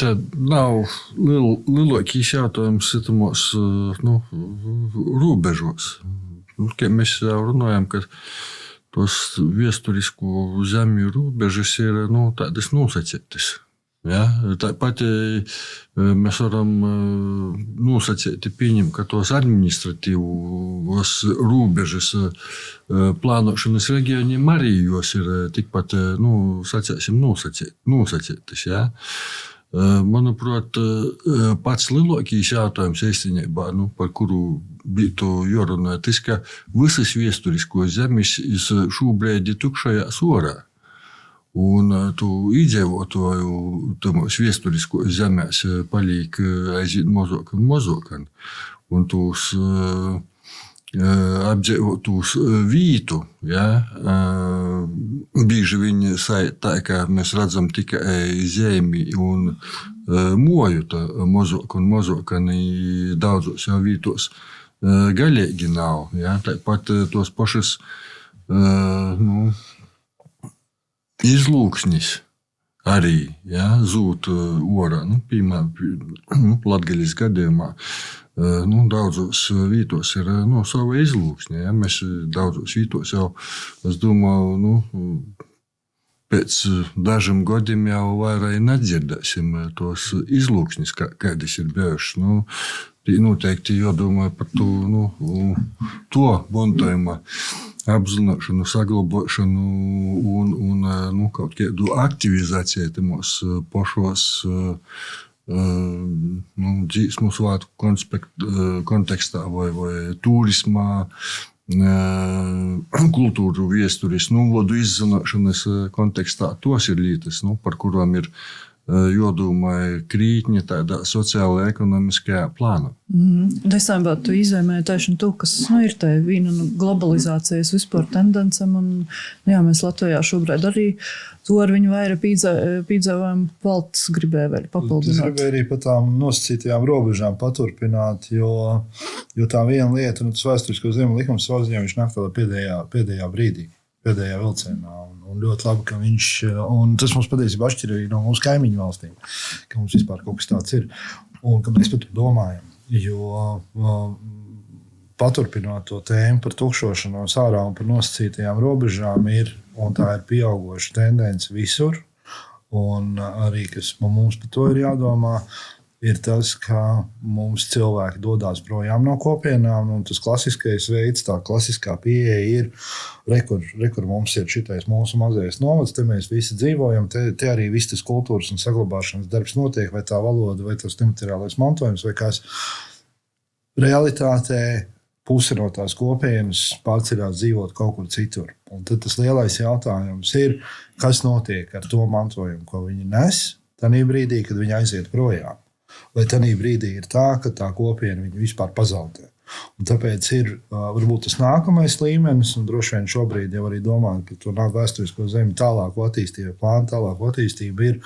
S1: tā nav lielākīs jautājums itamos robežos. Kā mēs jau runājam, ka tos viesturisko zemju robežas ir tādas nosacītas. Ja? Tāpat mēs varam nosacīt, pieņemt, ka tos administratīvos robežas plānošanas reģioniem arī jos ir tikpat nosacītas. Ja? Manuprāt, pats lielākais jautājums īstenībā, par kuru būtu jārunā, tas, ka visas viesturiskos zemes šobrīd ir tukšajās orā. Un tu iedzīvotāju tamos viesturiskos zemēs paliek aiziet mazāk un mazāk. Un tos apdzīvotos vītu, bieži viņi sajūt tā, ka mēs redzam tikai zemi un moju mazāk un mazāk, un daudzos jau vītos galīgi nav. Tāpat tos pašas izlūksnis arī zūt orā. Piemēram, Latgaļas gadījumā daudzos vītos ir sava izlūksne. Mēs daudzos vītos jau, es domāju, pēc dažiem gadiem jau vairāk nedzirdēsim tos izlūksnis, kādas ir bijušas. Noteikti jādomā par to bontojuma apzināšanu, saglabāšanu un kaut kādu aktivizāciju tamos pašos dzīsmu svātku kontekstā vai turismā, kultūru viesturis, vodu izzināšanas kontekstā. Tos ir lietas, par kurām ir jādomā krītņi tādā sociālajā, ekonomiskajā plānā.
S4: Desambā tu izēmēji tieši to, kas ir tā viena globalizācijas vispār tendencem, un mēs Latvijā šobrīd arī to ar viņu vairāk pīdzēvājam valsts gribēja vēl papildināt.
S2: Es gribēju arī par tām nosacītajām robežām paturpināt, jo tā viena lieta, tas vēsturisko zemu likums savazījām, viņš nāk tādā pēdējā brīdī, pēdējā vilcienā. Un ļoti labi, ka viņš, un tas mums patiesībā atšķir arī no mūsu kaimiņu valstīm, ka mums vispār kaut kas tāds ir, un ka mēs par to domājam, jo paturpinot to tēmu par tukšošanos ārā un par nosacītajām robežām, un tā ir pieaugoša tendence visur. Un arī, kas mums par to ir jādomā, ir tas, ka mums cilvēki dodas projām no kopienām. Tas klasiskais veids, tā klasiskā pieeja ir, kur mums ir šitais mūsu mazais novads, te mēs visi dzīvojam, te arī viss tas kultūras un saglabāšanas darbs notiek, vai tā valoda, vai tas nemateriālais mantojums, vai kas. Realitātē puse no tās kopienas pārceļās dzīvot kaut kur citur. Un tad tas lielais jautājums ir, kas notiek ar to mantojumu, ko viņi nes, tajā brīdī, kad viņi aiziet projām. Vai tajā brīdī ir tā, ka tā kopiena viņu vispār pazaudē. Un tāpēc ir varbūt tas nākamais līmenis, un droši vien šobrīd jau arī domājot par to vēsturisko zemi tālāku attīstību, plānu tālāku attīstību ir,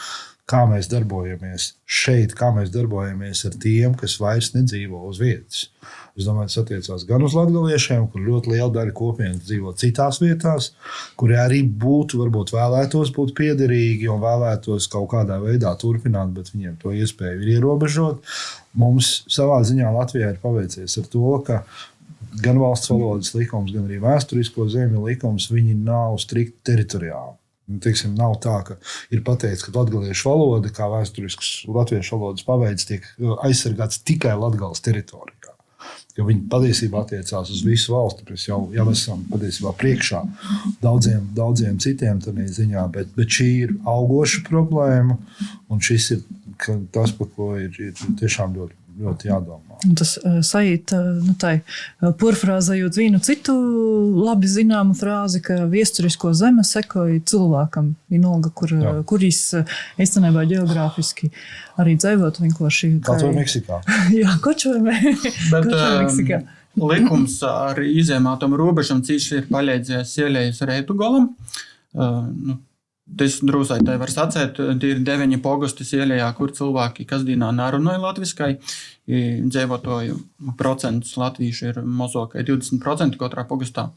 S2: kā mēs darbojamies šeit, kā mēs darbojamies ar tiem, kas vairs nedzīvo uz vietas. Es domāju, tas attiecās gan uz latgaliešiem, kur ļoti liela daļa kopienas dzīvo citās vietās, kuri arī varbūt vēlētos būt piederīgi un vēlētos kaut kādā veidā turpināt, bet viņiem to iespēju ir ierobežot. Mums savā ziņā Latvijā ir paveicies ar to, ka gan valsts valodas likums, gan arī vēsturisko zemju likums, viņi nav strikti teritoriāli. Teiksim, nav tā, ka ir pateikts, ka latgaliešu valoda, kā vēsturisks latviešu valodas paveids, tiek aizsargāts tikai Latgales teritorijā. Ka viņi patiesībā attiecās uz visu valsti. Mēs jau esam patiesībā priekšā daudziem citiem tādā ziņā, bet šī ir augoša problēma, un šis ir tas, par ko ir tiešām ļoti, ļoti jādomā.
S4: Un tas sajūt, porfrāzējot vienu citu labi zināmu frāzi, ka viesturisko zeme sekoja cilvēkam, vienalga, kuris īstenībā geogrāfiski arī dzīvot vienkārši.
S2: Kaut vai Meksikā.
S4: Jā, kočovē Meksikā.
S3: Likums ar izēmātam robežam cīši ir palīdzējis ielējas Reitu golam. Tas drūzai tai var sacēt, ir 9 pogostis ielējā, kur cilvēki kasdienā narunoja latviskai. Dzīvotoju procentus latviešu ir mozokai 20% katrā pogostā.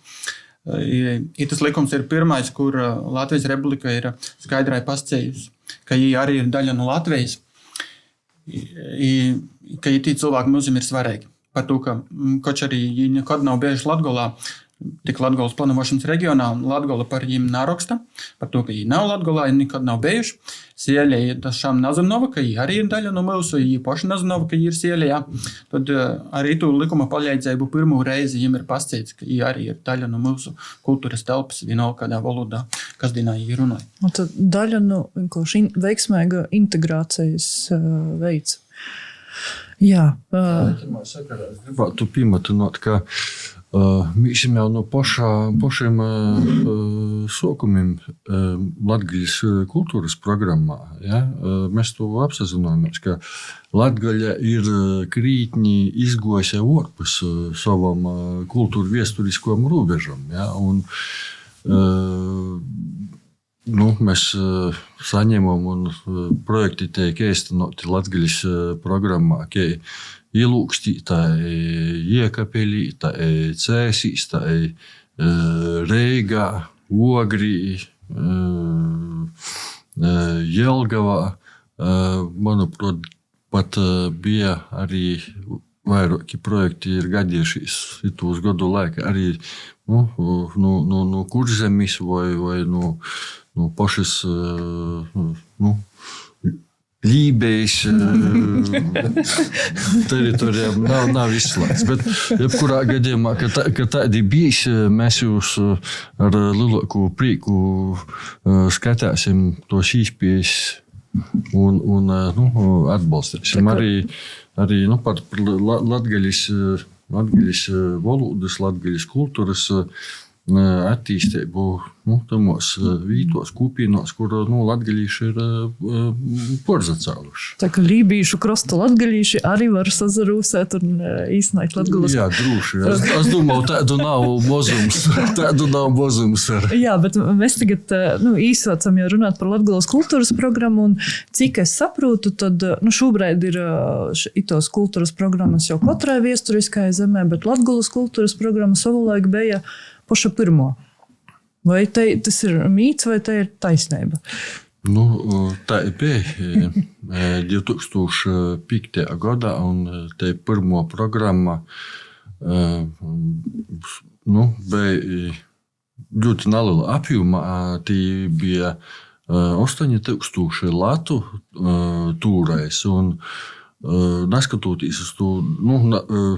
S3: Tas likums ir pirmais, kur Latvijas Republika ir skaidrai pascējusi, ka viņi arī ir daļa no Latvijas, ka viņi cilvēki mūzim ir svarīgi. Par to, ka koč arī viņi nekad nav bijuši Latgolā, tik Latgolas planošanas reģionā, un Latgola par viņiem naraksta, par to, ka viņi nav Latgolā, viņi nekad nav bijuši. Sieļēja tas šām Nazinova, ka viņi arī ir daļa no mūsu, viņi paši Nazinova, ka viņi ir Sieļējā. Tad arī tu likuma palīdzēju pirmo reizi viņiem ir pascīts, ka viņi arī ir daļa no mūsu kultūras telpas, vienalga kādā valodā, kas dienā viņi runāja.
S4: Un tad daļa no veiksmēga integrācijas veids. Jā.
S1: Es gribētu piemetināt, ka mēs jau no pašiem sokumiem Latgaļas kultūras programmā. Ja? Mēs to apzināmies, ka Latgaļa ir krītni izgojusi ārpus savam kultūru viesturiskajam robežam. Ja? Un, mēs saņemam un projekti tiek īstenoti Latgaļas programmā, ka Ilūkstītā, Iekapelītā, Cēsīstā, Reigā, Ogrī, Jelgavā. Manuprāt, pat bija arī vairāki projekti ir gadījušies itūs gadu laikā arī no Kurzemes vai no pašas Lībijas teritorijām nav izslēgts. Bet, jebkurā gadījumā, ka tādi bijis, mēs jūs ar lielāku prieku skatāsim tos īspējas un atbalstīsim. Arī par Latgaļas valodas, Latgaļas kultūras attīstību tamos vītos kūpīnos, kur latgalīši ir porzacāluši.
S4: Tā kā lībīšu krosta latgalīši arī var sazarūsēt un īstenāt Latgalas.
S1: Jā, drūši. Es domāju, tādu nav bozums.
S4: Jā, bet mēs tagad īsācam jau runāt par Latgalas kultūras programmu, un cik es saprotu, tad šobrīd ir itos kultūras programmas jau katrai viesturiskajai zemē, bet Latgalas kultūras programma savulaik bija paša pirmo. Vai tas ir mīts, vai tā ir taisnība?
S1: Tā bija 2005. gadā, un tā pirmo programma bija ļoti neliela apjoma. Tie bija 8,000 latu tūrais. Un, neskatoties uz to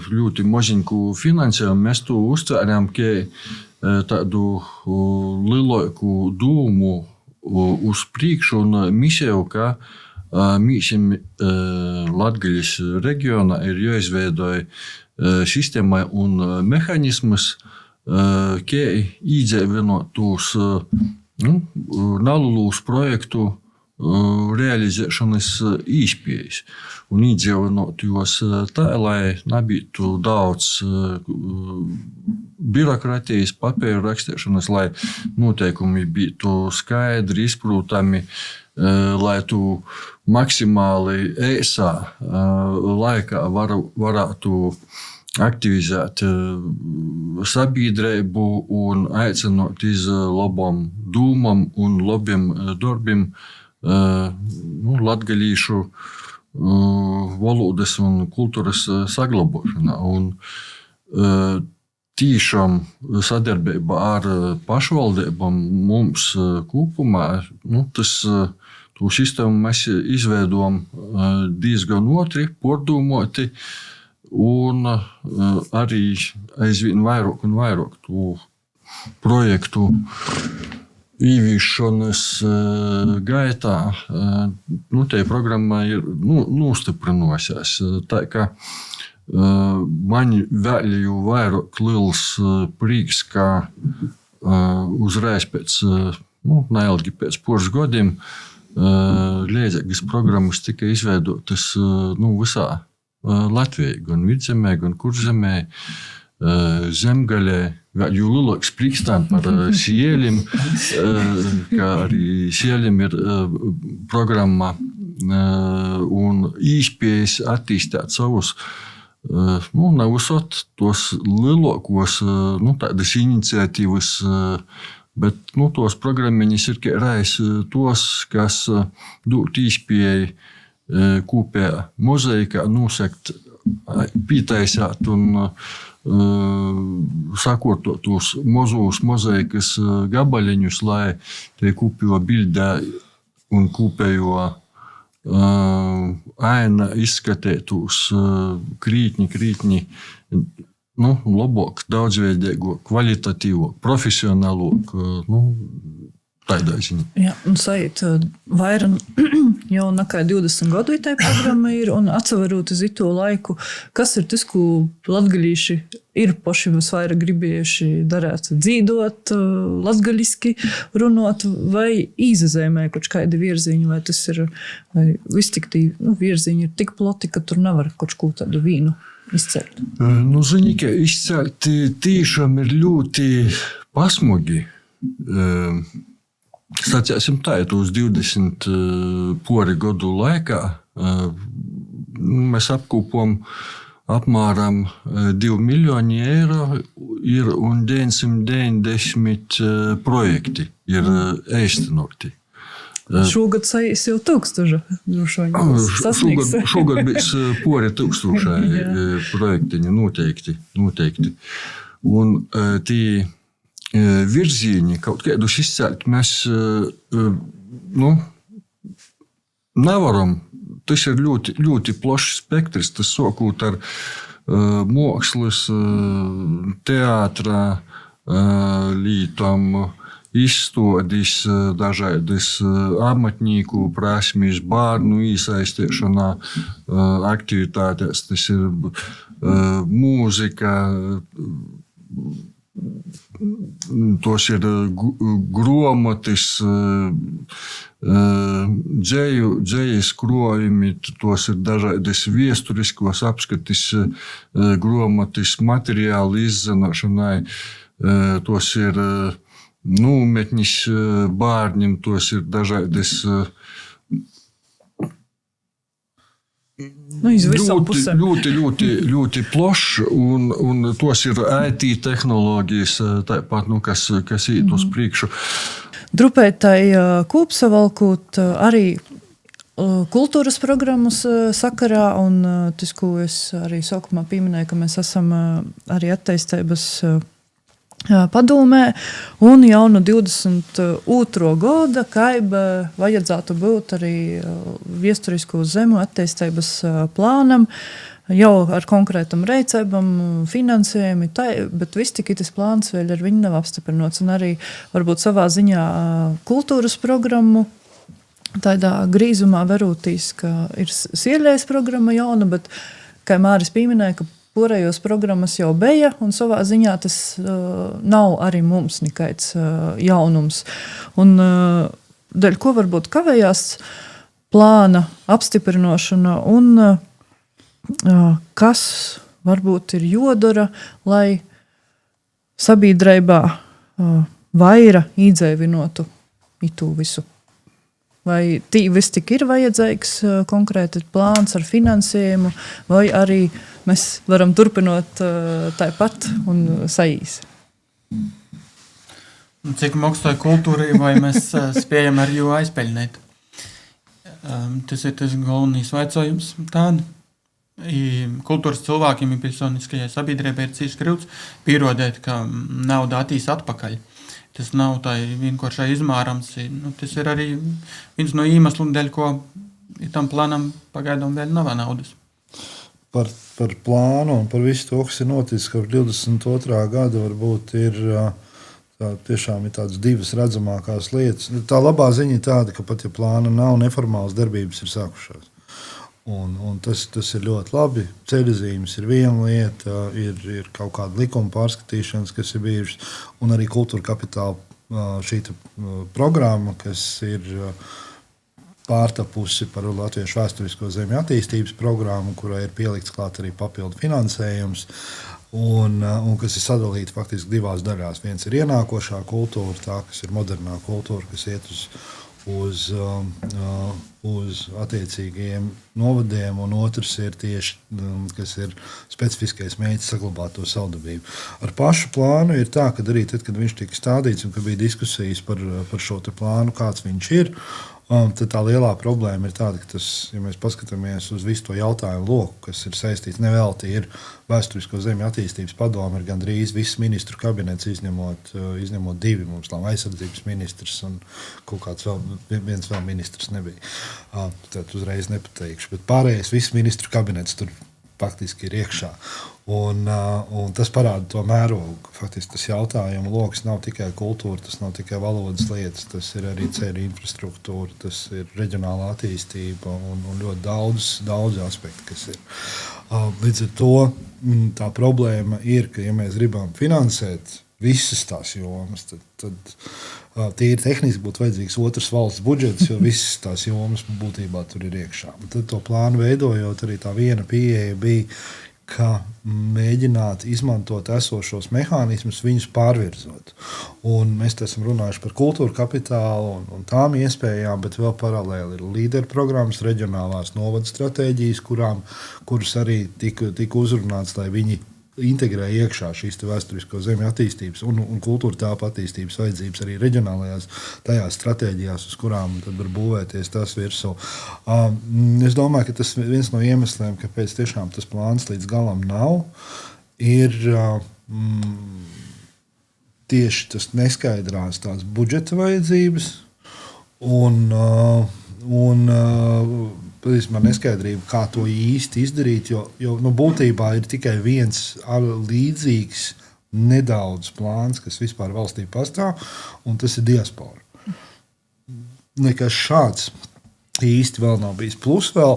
S1: ļoti maziņku finansējumu, mēs to uztvērām kā tādu lielāku dūmu uz priekšu un misiju, ka mīsim Latgaļas reģionā ir jāizveidoja sistēmai un mehanismus, kā īdzīvinot tos nelielus projektu realizēšanas iespējas un īdzīvinot jos tā, lai nebūtu daudz birokratijas, papīra rakstīšanas, lai noteikumi būtu skaidri, izprotami, lai tu maksimāli ēsā laikā varētu aktivizēt sabiedrību un aicinot iz labām dūmām un labiem darbiem latgalīšu valodas un kultūras saglabāšanā. Un tīšām sadarbībā ar pašvaldībām mums kopumā to sistēmu mēs izveidojam diezgan otri, pārdomoti un arī aizvien vairāk un vairāk to projektu īvīšanas gaitā. Te programma ir nostiprinājusies. Tā kā man vēl jau vairāk liels prieks, ka uzreiz pēc, neilgi pēc pāris gadiem līdzīgas programmas tika izveidotas visā Latvijā, gan Vidzemē, gan Kurzemē, Zemgaļē. Jo lielāks prieks tam par Sielim, kā arī Sielim ir programma un iespējas attīstīt savus nevisot tos lielākos tādas iniciatīvas, bet tos programmiņas ir kā reiz tos, kas dod iespēju kopējā mozaikā nosegt, pītaisāt un sakortot tos mazos mozaikas gabaliņus, lai tie kopējo bildē un kopējo aina izskatītos krītņi, labāk, daudzveidīgāk, kvalitatīvāk, profesionālāk, tādā ziņā.
S4: Jā, un sajūt vairāk jau nekā 20 gadu tai programma ir, un atsavarot uz to laiku, kas ir tas, ko latgalīši ir paši visvairāk gribējuši darīt, dzīdot, latgaliski runot, vai izazēmē kaut kādi virziņi, vai tas ir, vai viss tik tī, virziņi ir tik ploti, ka tur nevar kaut ko tādu vīnu izcelt.
S1: Zini, ka izcelt tiešām ir ļoti pasmugi. Sacēsim tā, ja tos 20 pori gadu laikā mēs apkopam apmēram 2 miljoni eiro ir un 990 projekti ir īstenoti.
S4: Šogad sajīs jau 1000 sasniegs.
S1: Šogad bijis pori 1000 projektiņi noteikti. Un tie virzieni kaut kādus izcelt mēs nevaram. Tas ir ļoti, ļoti plašs spektrs. Tas sākot ar mākslas, teātra lītām, izstādes, dažādas amatnieku prasmes, bērnu iesaistīšanā aktivitātēs. Tas ir mūzika, tos ir gromatis, dzējas krojumi, tos ir dažādas viesturiskos apskatis, gromatis, materiāli izzināšanai, tos ir nometnis bērniem, tos ir dažādas ļoti plašs, un tos ir IT tehnoloģijas, tāpat, kas iet uz priekšu.
S4: Drupētai kopsavalkot arī kultūras programmas sakarā, un tas, ko es arī sākumā pieminēju, ka mēs esam arī attīstības padomē, un jau no 22. gada kaiba vajadzētu būt arī viesturisko zemu attīstības plānam, jau ar konkrētam reicēbam, finansējumi, bet viss tik tas plāns vēl ar viņu nav apstiprināts, un arī varbūt savā ziņā kultūras programmu tādā grīzumā verūtīs, ka ir sielējas programma jauna, bet, kā Māris pieminēja, ka porējos programmas jau bija, un savā ziņā tas nav arī mums nekaids jaunums. Un dēļ ko varbūt kavējās plāna apstiprinošana, un kas varbūt ir jodara, lai sabiedrībā vaira īdzēvinotu itū visu. Vai viss tik ir vajadzīgs konkrēti plāns ar finansējumu, vai arī mēs varam turpināt tāpat un saīs?
S3: Cik mokstoja kultūrai, vai mēs spējam ar jū aizpeļnēt? Tas ir tas galvenais vaicojums tāda. Kultūras cilvēkiem un pilsoniskajai sabiedrībai ir cīši grūts pierodēt, ka nauda attīs atpakaļ. Tas nav tā vienkāršai izmērams. Tas ir arī viens no iemeslu dēļ, ko tam plānam pagaidām vēl nav naudas.
S2: Par plānu un par visu to, kas ir noticis, ka 22. gada varbūt ir tiešām ir tādas divas redzamākās lietas. Tā labā ziņa ir tāda, ka pat ja plāna nav, neformālas darbības ir sākušās. Un tas ir ļoti labi. Ceļzīmes ir viena lieta, ir kaut kāda likuma pārskatīšanas, kas ir bijušas, un arī kultūra kapitāla šī programma, kas ir pārtapusi par Latviešu vēsturisko zemju attīstības programmu, kurai ir pielikts klāt arī papildu finansējums, un kas ir sadalīta faktiski divās daļās. Viens ir ienākošā kultūra, tā, kas ir modernā kultūra, kas iet uz attiecīgajiem novadiem, un otrs ir tieši, kas ir specifiskais mēģis saglabāt to savdabību. Ar pašu plānu ir tā, ka arī tad, kad viņš tika stādīts un kad bija diskusijas par šo te plānu, kāds viņš ir, tad tā lielā problēma ir tāda, ka tas, ja mēs paskatāmies uz visu to jautājumu loku, kas ir saistīts nevelti, ir vēsturisko zemju attīstības padome, ir gandrīz viss ministru kabinets, izņemot divi, mums nav aizsardzības ministrs un kaut kāds viens vēl ministrs nebija. Tad uzreiz nepateikšu, bet pārējais viss ministru kabinets tur faktiski ir iekšā. Un tas parāda to mērogu. Faktiski tas jautājumu loks nav tikai kultūra, tas nav tikai valodas lietas, tas ir arī ceļu infrastruktūra, tas ir reģionālā attīstība un ļoti daudz aspektu, kas ir. Līdz ar to tā problēma ir, ka ja mēs gribam finansēt visas tās jomas, tad tīri tehniski būtu vajadzīgs otrs valsts budžets, jo visas tās jomas būtībā tur ir iekšā. Un tad to plānu veidojot, arī tā viena pieeja bija, ka mēģināt izmantot esošos mehānismus, viņus pārvirzot. Un mēs te esam runājuši par kultūra kapitālu un tām iespējām, bet vēl paralēli ir līderu programmas, reģionālās novadu stratēģijas, kuras arī tika uzrunāts, lai viņi integrē iekšā šīs vēsturisko zemju attīstības un kultūra tāpa attīstības vajadzības arī reģionālajās tajās stratēģijās, uz kurām tad var būvēties tas virsū. Es domāju, ka tas viens no iemesliem, kāpēc tiešām tas plāns līdz galam nav, ir tieši tas neskaidrās tās budžeta vajadzības un neskaidrība, kā to īsti izdarīt, jo būtībā ir tikai viens līdzīgs nedaudz plāns, kas vispār valstī pastāv, un tas ir diaspora. Nekas šāds īsti vēl nav bijis. Plus vēl,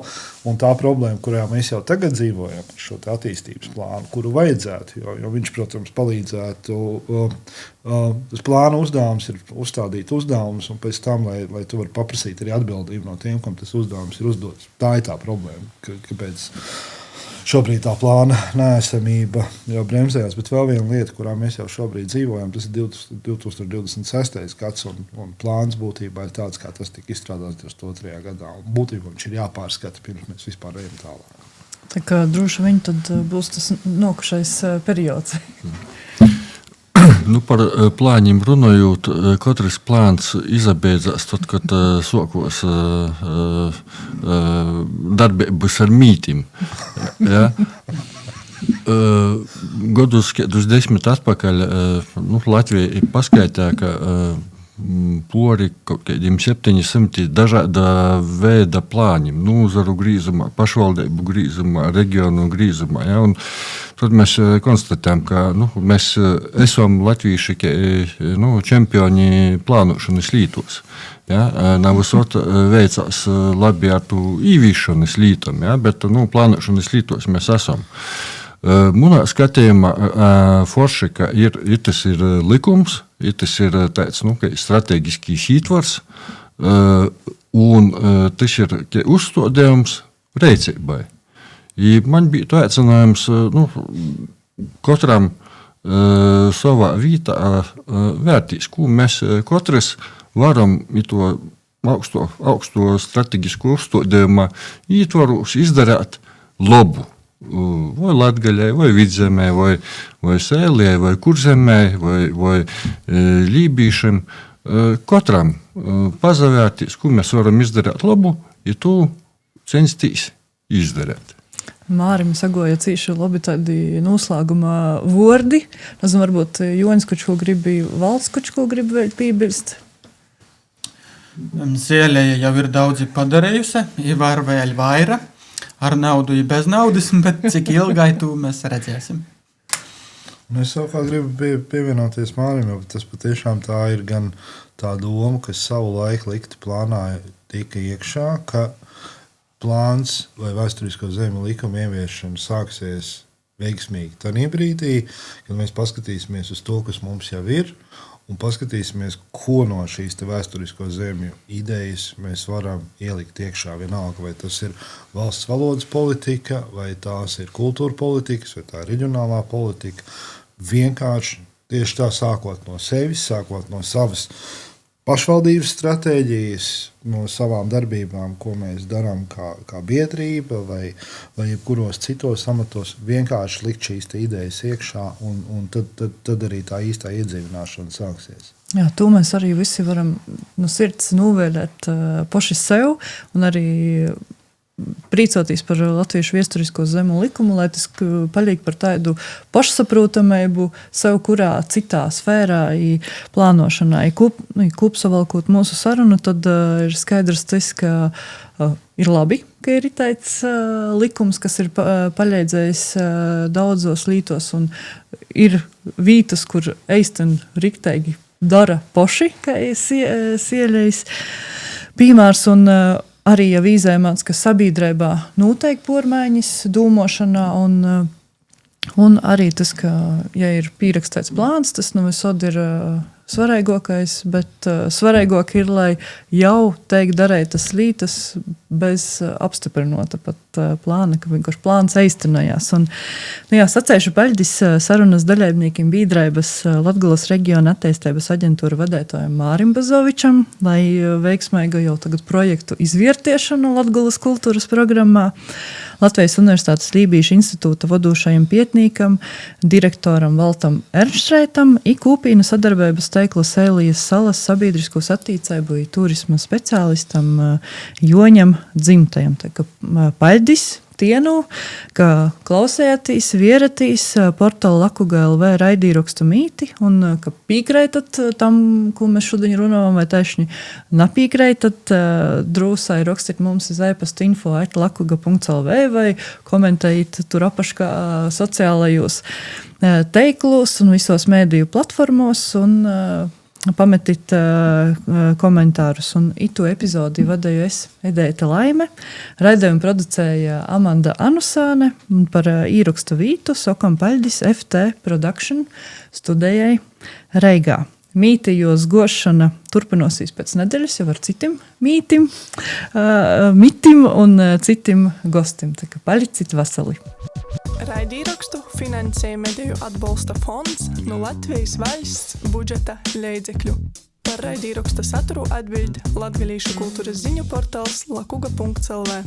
S2: un tā problēma, kurā mēs jau tagad dzīvojam, ar šo attīstības plānu, kuru vajadzētu, jo viņš, protams, palīdzētu. Tas plāna uzdevums ir uzstādīt uzdevumus, un pēc tam, lai tu vari paprasīt arī atbildību no tiem, kam tas uzdevums ir uzdots. Tā ir tā problēma, kāpēc šobrīd tā plāna neesamība jau bremzējās, bet vēl viena lieta, kurā mēs jau šobrīd dzīvojam, tas ir 2026. gads, un plāns būtībā ir tāds, kā tas tika izstrādāts 2002. gadā. Un būtībā viņš ir jāpārskata, pirms mēs vispār ejam tālāk.
S4: Tā kā droši vien tad būs tas nokušais periods.
S1: Nu, par plāņiem runājot, katrs plāns izabeidzās tad, kad sākos darbības ar mītim. Ja? Gadus 10 atpakaļ Latvija paskaitā, ka pori kaut kādiem 700 dažāda veida plāņiem, nozaru grīzumā, pašvaldību grīzumā, reģionu grīzumā. Ja? Un tad mēs konstatējam, ka mēs esam latvieši čempioni plānošanas lītos. Ja? Nav visot veicās labi ar tu īvīšanas lītam, ja? Bet plānošanas lītos mēs esam. Munā skatījumā forši, ka tas ir likums, tas ir tāds strateģiskīs ītvars, un tas ir uzstādījums reicībai. Man bija to aicinājums katram savā vietā vērtīs, ko mēs katrs varam to augsto strateģisko uzstādījumā ītvarus izdarīt labu. Vai Latgaļai, vai Vidzemē, vai Sēlijai, vai Kurzemē, vai Lībīšam. Katram pazavērtīs, ko mēs varam izdarīt labu, ja tu censties izdarīt.
S4: Mārim sagoja cīši labi tādi noslēguma vordi. Nezinu, varbūt Joņs kaut ko grib, Valsts kaut ko grib vēl piebilst.
S3: Sēlēja jau ir daudzi padarījusi, var vēl vaira. Ar naudu ir bez naudas, bet cik ilgai to mēs redzēsim.
S2: Es savukārt gribu pievienoties Mārim, jo tas patiešām tā ir gan tā doma, kas savu laiku likta plānā tika iekšā, ka plāns vai vēsturisko zemi likuma ieviešana sāksies veiksmīgi tanī brīdī, kad mēs paskatīsimies uz to, kas mums jau ir, un paskatīsimies, ko no šīs vēsturisko zemju idejas mēs varam ielikt iekšā vienalga, vai tas ir valsts valodas politika, vai tās ir kultūra politikas, vai tā ir reģionālā politika. Vienkārši tieši tā sākot no sevis, sākot no savas pašvaldības stratēģijas, no savām darbībām, ko mēs darām kā biedrība vai jebkuros citos amatos, vienkārši likt šīs idejas iekšā, un tad arī tā īstā iedzīvināšana sāksies.
S4: Jā, to mēs arī visi varam no sirds novēlēt paši sev, un arī prīcoties par latviešu viesturisko zemu likumu, lai tas paliek par tādu pašsaprotamību sev kurā citā sfērā plānošanā. Kopsavalkot mūsu sarunu, tad ir skaidrs tas, ka ir labi, ka ir tāds likums, kas ir paļaidzējis daudzos lītos, un ir vītas, kur eisten riktēgi dara poši, kā sielējis piemērs, un arī jau izēmāts, ka sabiedrībā noteikti pormaiņas dūmošanā, un arī tas, ka, ja ir pierakstīts plāns, tas visod ir svarīgākais, bet svarīgāk ir, lai jau teikt darēt tas lītas bez apstiprinota pat plāna, ka vienkārši plāns eistenojās. Un, sacēšu paļdis sarunas daļaibniekiem Bīdreibas Latgulas reģiona attīstības aģentūra vadētājam Mārim Bazovičam, lai veiksmēga jau tagad projektu izvērtiešanu Latgulas kultūras programmā, Latvijas Universitātes Lībīša institūta vadošajam pietnīkam, direktoram Valtam Ernštreitam i kūpīna sadarbības teikla Sēlijas salas sabiedriskos attīcību i turisma speciālistam Joņam Dzimtajam. Tā kā paļdis tienu, ka klausējatīs, vieratīs portāla Lakuga.lv raidīrakstu mīti, un ka pīkreitat tam, ko mēs šodien runājam, vai taisni napīkreitat, drūsai rakstīt mums iz e-pasta info@lakuga.lv vai komentējat tur apaškā sociālajos teiklos un visos mēdīju platformos, un pametit komentārus. Un itu epizodi vadēju es, Edēta Laime. Raidējumu producēja Amanda Anusāne, un par īrakstu vītu sokam paļdis FT Production studējai Reigā. Mītījos gošana turpinosies pēc nedēļas jau ar citiem mitim un citim gostim. Tā kā palicit vasali.
S5: Raidīrakstu finansēja Mediju atbalsta fonds no Latvijas valsts budžeta līdzekļu. Par raidīraksta saturu atbild latgalīšu kultūras ziņu portāls lakuga.lv.